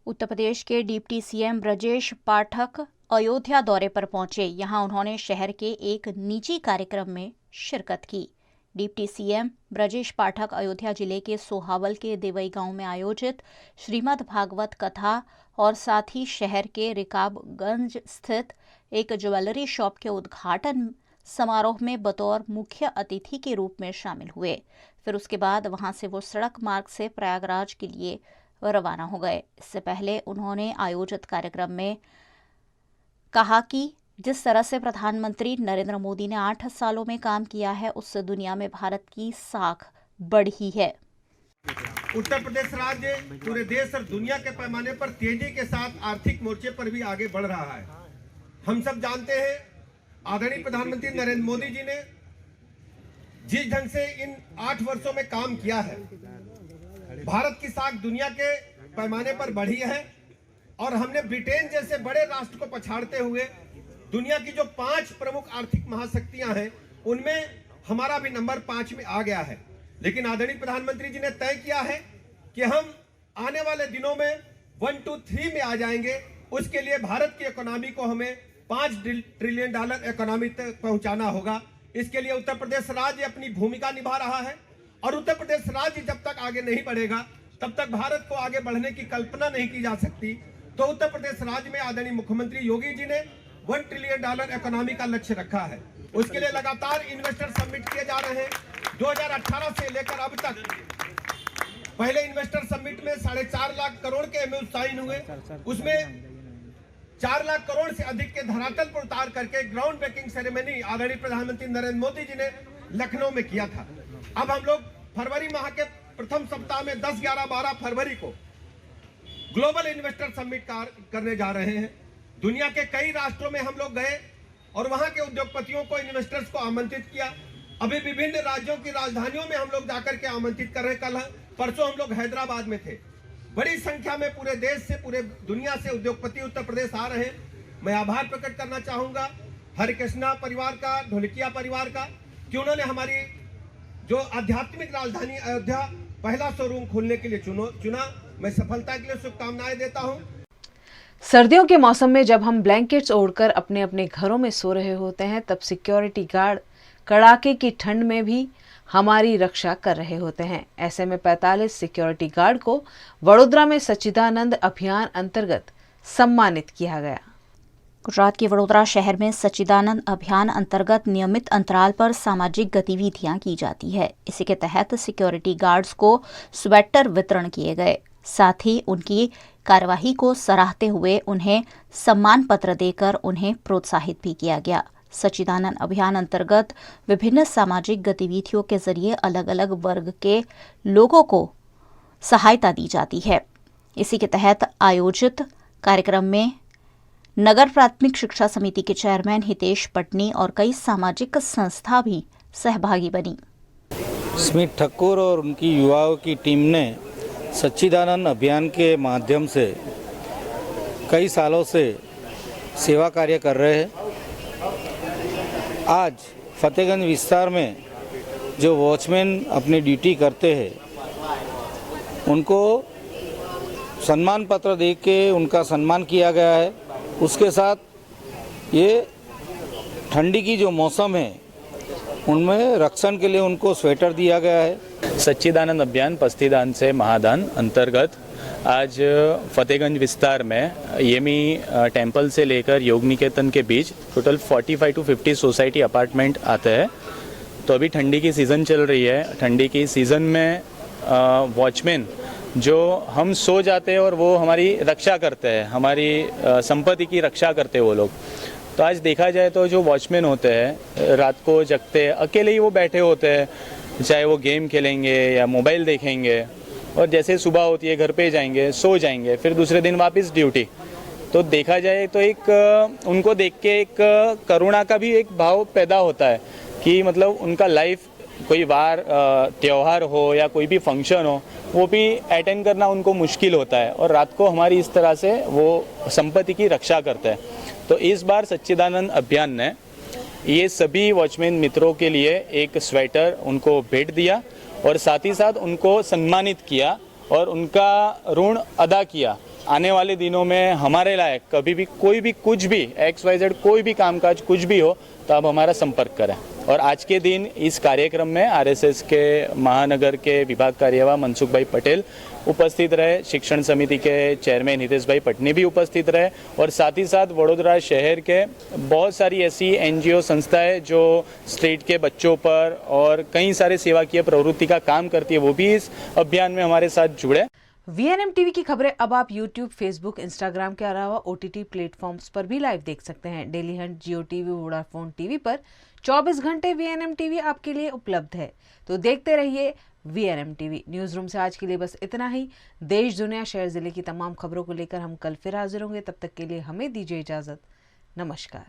उत्तर प्रदेश के डिप्टी सीएम ब्रजेश पाठक अयोध्या दौरे पर पहुंचे। यहां उन्होंने शहर के एक निजी कार्यक्रम में शिरकत की। डिप्टी सीएम ब्रजेश पाठक अयोध्या जिले के सोहावल के देवई गांव में आयोजित श्रीमद् भागवत कथा और साथ ही शहर के रिकाबगंज स्थित एक ज्वेलरी शॉप के उद्घाटन समारोह में बतौर मुख्य अतिथि के रूप में शामिल हुए। फिर उसके बाद वहां से वो सड़क मार्ग से प्रयागराज के लिए रवाना हो गए। इससे पहले उन्होंने आयोजित कार्यक्रम में कहा कि जिस तरह से प्रधानमंत्री नरेंद्र मोदी ने 8 सालों में काम किया है, उससे दुनिया में भारत की साख बढ़ी है। उत्तर प्रदेश राज्य पूरे देश और दुनिया के पैमाने पर तेजी के साथ आर्थिक मोर्चे पर भी आगे बढ़ रहा है। हम सब जानते हैं आदरणीय प्रधानमंत्री नरेंद्र मोदी जी ने जिस ढंग से इन 8 वर्षों में काम किया है, भारत की साख दुनिया के पैमाने पर बढ़ी है और हमने ब्रिटेन जैसे बड़े राष्ट्र को पछाड़ते हुए दुनिया की जो 5 प्रमुख आर्थिक महाशक्तियां हैं, उनमें हमारा भी नंबर 5 में आ गया है। लेकिन आदरणीय प्रधानमंत्री जी ने तय किया है कि हम आने वाले दिनों में 1, 2, 3 में आ जाएंगे। उसके लिए भारत की इकोनॉमी को हमें $5 ट्रिलियन इकोनॉमी तक पहुंचाना होगा। इसके लिए उत्तर प्रदेश राज्य अपनी भूमिका निभा रहा है और उत्तर प्रदेश राज्य जब तक आगे नहीं बढ़ेगा, तब तक भारत को आगे बढ़ने की कल्पना नहीं की जा सकती। तो उत्तर प्रदेश राज्य में आदरणीय मुख्यमंत्री योगी जी ने $1 ट्रिलियन इकोनॉमी का लक्ष्य रखा है। उसके लिए लगातार इन्वेस्टर समिट किए जा रहे हैं। 2018 से लेकर अब तक पहले इन्वेस्टर समिट में 4.5 लाख करोड़ के एमओयू साइन हुए, उसमें 4 लाख करोड़ से अधिक के धरातल पर उतार करके ग्राउंड ब्रेकिंग सेरेमनी आदरणीय प्रधानमंत्री नरेंद्र मोदी जी ने लखनऊ में किया था। अब हम लोग फरवरी माह के प्रथम सप्ताह में 10, 11, 12 फरवरी को ग्लोबल इन्वेस्टर समिट करने जा रहे हैं। दुनिया के कई राष्ट्रों में हम लोग गए और वहां के उद्योगपतियों को, इन्वेस्टर्स को आमंत्रित किया। अभी विभिन्न राज्यों की राजधानियों में हम लोग जाकर के आमंत्रित कर रहे हैं। कल परसों हम लोग हैदराबाद में थे। बड़ी संख्या में पूरे देश से, पूरे दुनिया से उद्योगपति उत्तर प्रदेश आ रहे हैं। मैं आभार प्रकट करना चाहूंगा हरिकृष्णा परिवार का, ढोलकिया परिवार का, कि उन्होंने हमारी जो आध्यात्मिक राजधानी अयोध्या पहला शोरूम खोलने के लिए चुना। मैं सफलता के लिए शुभकामनाएं देता हूं। सर्दियों के मौसम में जब हम ब्लैंकेट्स ओढ़कर अपने अपने घरों में सो रहे होते हैं, तब सिक्योरिटी गार्ड कड़ाके की ठंड में भी हमारी रक्षा कर रहे होते हैं। ऐसे में 45 सिक्योरिटी गार्ड को वडोदरा में सच्चिदानंद अभियान अंतर्गत सम्मानित किया गया। गुजरात के वडोदरा शहर में सच्चिदानंद अभियान अंतर्गत नियमित अंतराल पर सामाजिक गतिविधियां की जाती है। इसी के तहत सिक्योरिटी गार्ड्स को स्वेटर वितरण किए गए। साथ ही उनकी कार्यवाही को सराहते हुए उन्हें सम्मान पत्र देकर उन्हें प्रोत्साहित भी किया गया। सच्चिदानंद अभियान अंतर्गत विभिन्न सामाजिक गतिविधियों के जरिए अलग अलग वर्ग के लोगों को सहायता दी जाती है। इसी के तहत आयोजित कार्यक्रम में नगर प्राथमिक शिक्षा समिति के चेयरमैन हितेश पटनी और कई सामाजिक संस्था भी सहभागी बनी। स्मित ठाकुर और उनकी युवाओं की टीम ने सच्चिदानंद अभियान के माध्यम से कई सालों से सेवा कार्य कर रहे हैं। आज फतेहगंज विस्तार में जो वॉचमैन अपनी ड्यूटी करते हैं उनको सम्मान पत्र दे के उनका सम्मान किया गया है। उसके साथ ये ठंडी की जो मौसम है उनमें रक्षण के लिए उनको स्वेटर दिया गया है। सच्चिदानंद अभियान पस्तीदान से महादान अंतर्गत आज फतेहगंज विस्तार में येमी टेम्पल से लेकर योग निकेतन के बीच टोटल 45 to 50 सोसाइटी अपार्टमेंट आते हैं। तो अभी ठंडी की सीज़न चल रही है। ठंडी की सीज़न में वॉचमैन जो हम सो जाते हैं और वो हमारी रक्षा करते हैं, हमारी संपत्ति की रक्षा करते हैं वो लोग। तो आज देखा जाए तो जो वॉचमैन होते हैं रात को जगते अकेले ही वो बैठे होते हैं, चाहे वो गेम खेलेंगे या मोबाइल देखेंगे, और जैसे सुबह होती है घर पे जाएंगे, सो जाएंगे, फिर दूसरे दिन वापस ड्यूटी। तो देखा जाए तो एक उनको देख के एक करुणा का भी एक भाव पैदा होता है कि मतलब उनका लाइफ कोई वार त्यौहार हो या कोई भी फंक्शन हो वो भी अटेंड करना उनको मुश्किल होता है, और रात को हमारी इस तरह से वो संपत्ति की रक्षा करते हैं। तो इस बार सच्चिदानंद अभियान ने ये सभी वॉचमैन मित्रों के लिए एक स्वेटर उनको भेंट दिया और साथ ही साथ उनको सम्मानित किया और उनका ऋण अदा किया। आने वाले दिनों में हमारे लायक कभी भी कोई भी कुछ भी XYZ कोई भी कामकाज कुछ भी हो तो आप हमारा संपर्क करें। और आज के दिन इस कार्यक्रम में RSS के महानगर के विभाग कार्यवाह मनसुख भाई पटेल उपस्थित रहे, शिक्षण समिति के चेयरमैन हितेश भाई पटनी भी उपस्थित रहे, और साथ ही साथ वडोदरा शहर के बहुत सारी ऐसी NGO संस्थाएं जो स्ट्रीट के बच्चों पर और कई सारे सेवाकीय प्रवृत्ति का काम करती है, वो भी इस अभियान में हमारे साथ जुड़े। VNM टीवी की खबरें अब आप YouTube, Facebook, Instagram के अलावा OTT प्लेटफॉर्म्स पर भी लाइव देख सकते हैं। डेली हंट, जियो टीवी, वोडाफोन टीवी पर 24 घंटे VNM टीवी आपके लिए उपलब्ध है। तो देखते रहिए VNM टीवी। न्यूज रूम से आज के लिए बस इतना ही। देश, दुनिया, शहर, जिले की तमाम खबरों को लेकर हम कल फिर हाजिर होंगे। तब तक के लिए हमें दीजिए इजाजत। नमस्कार।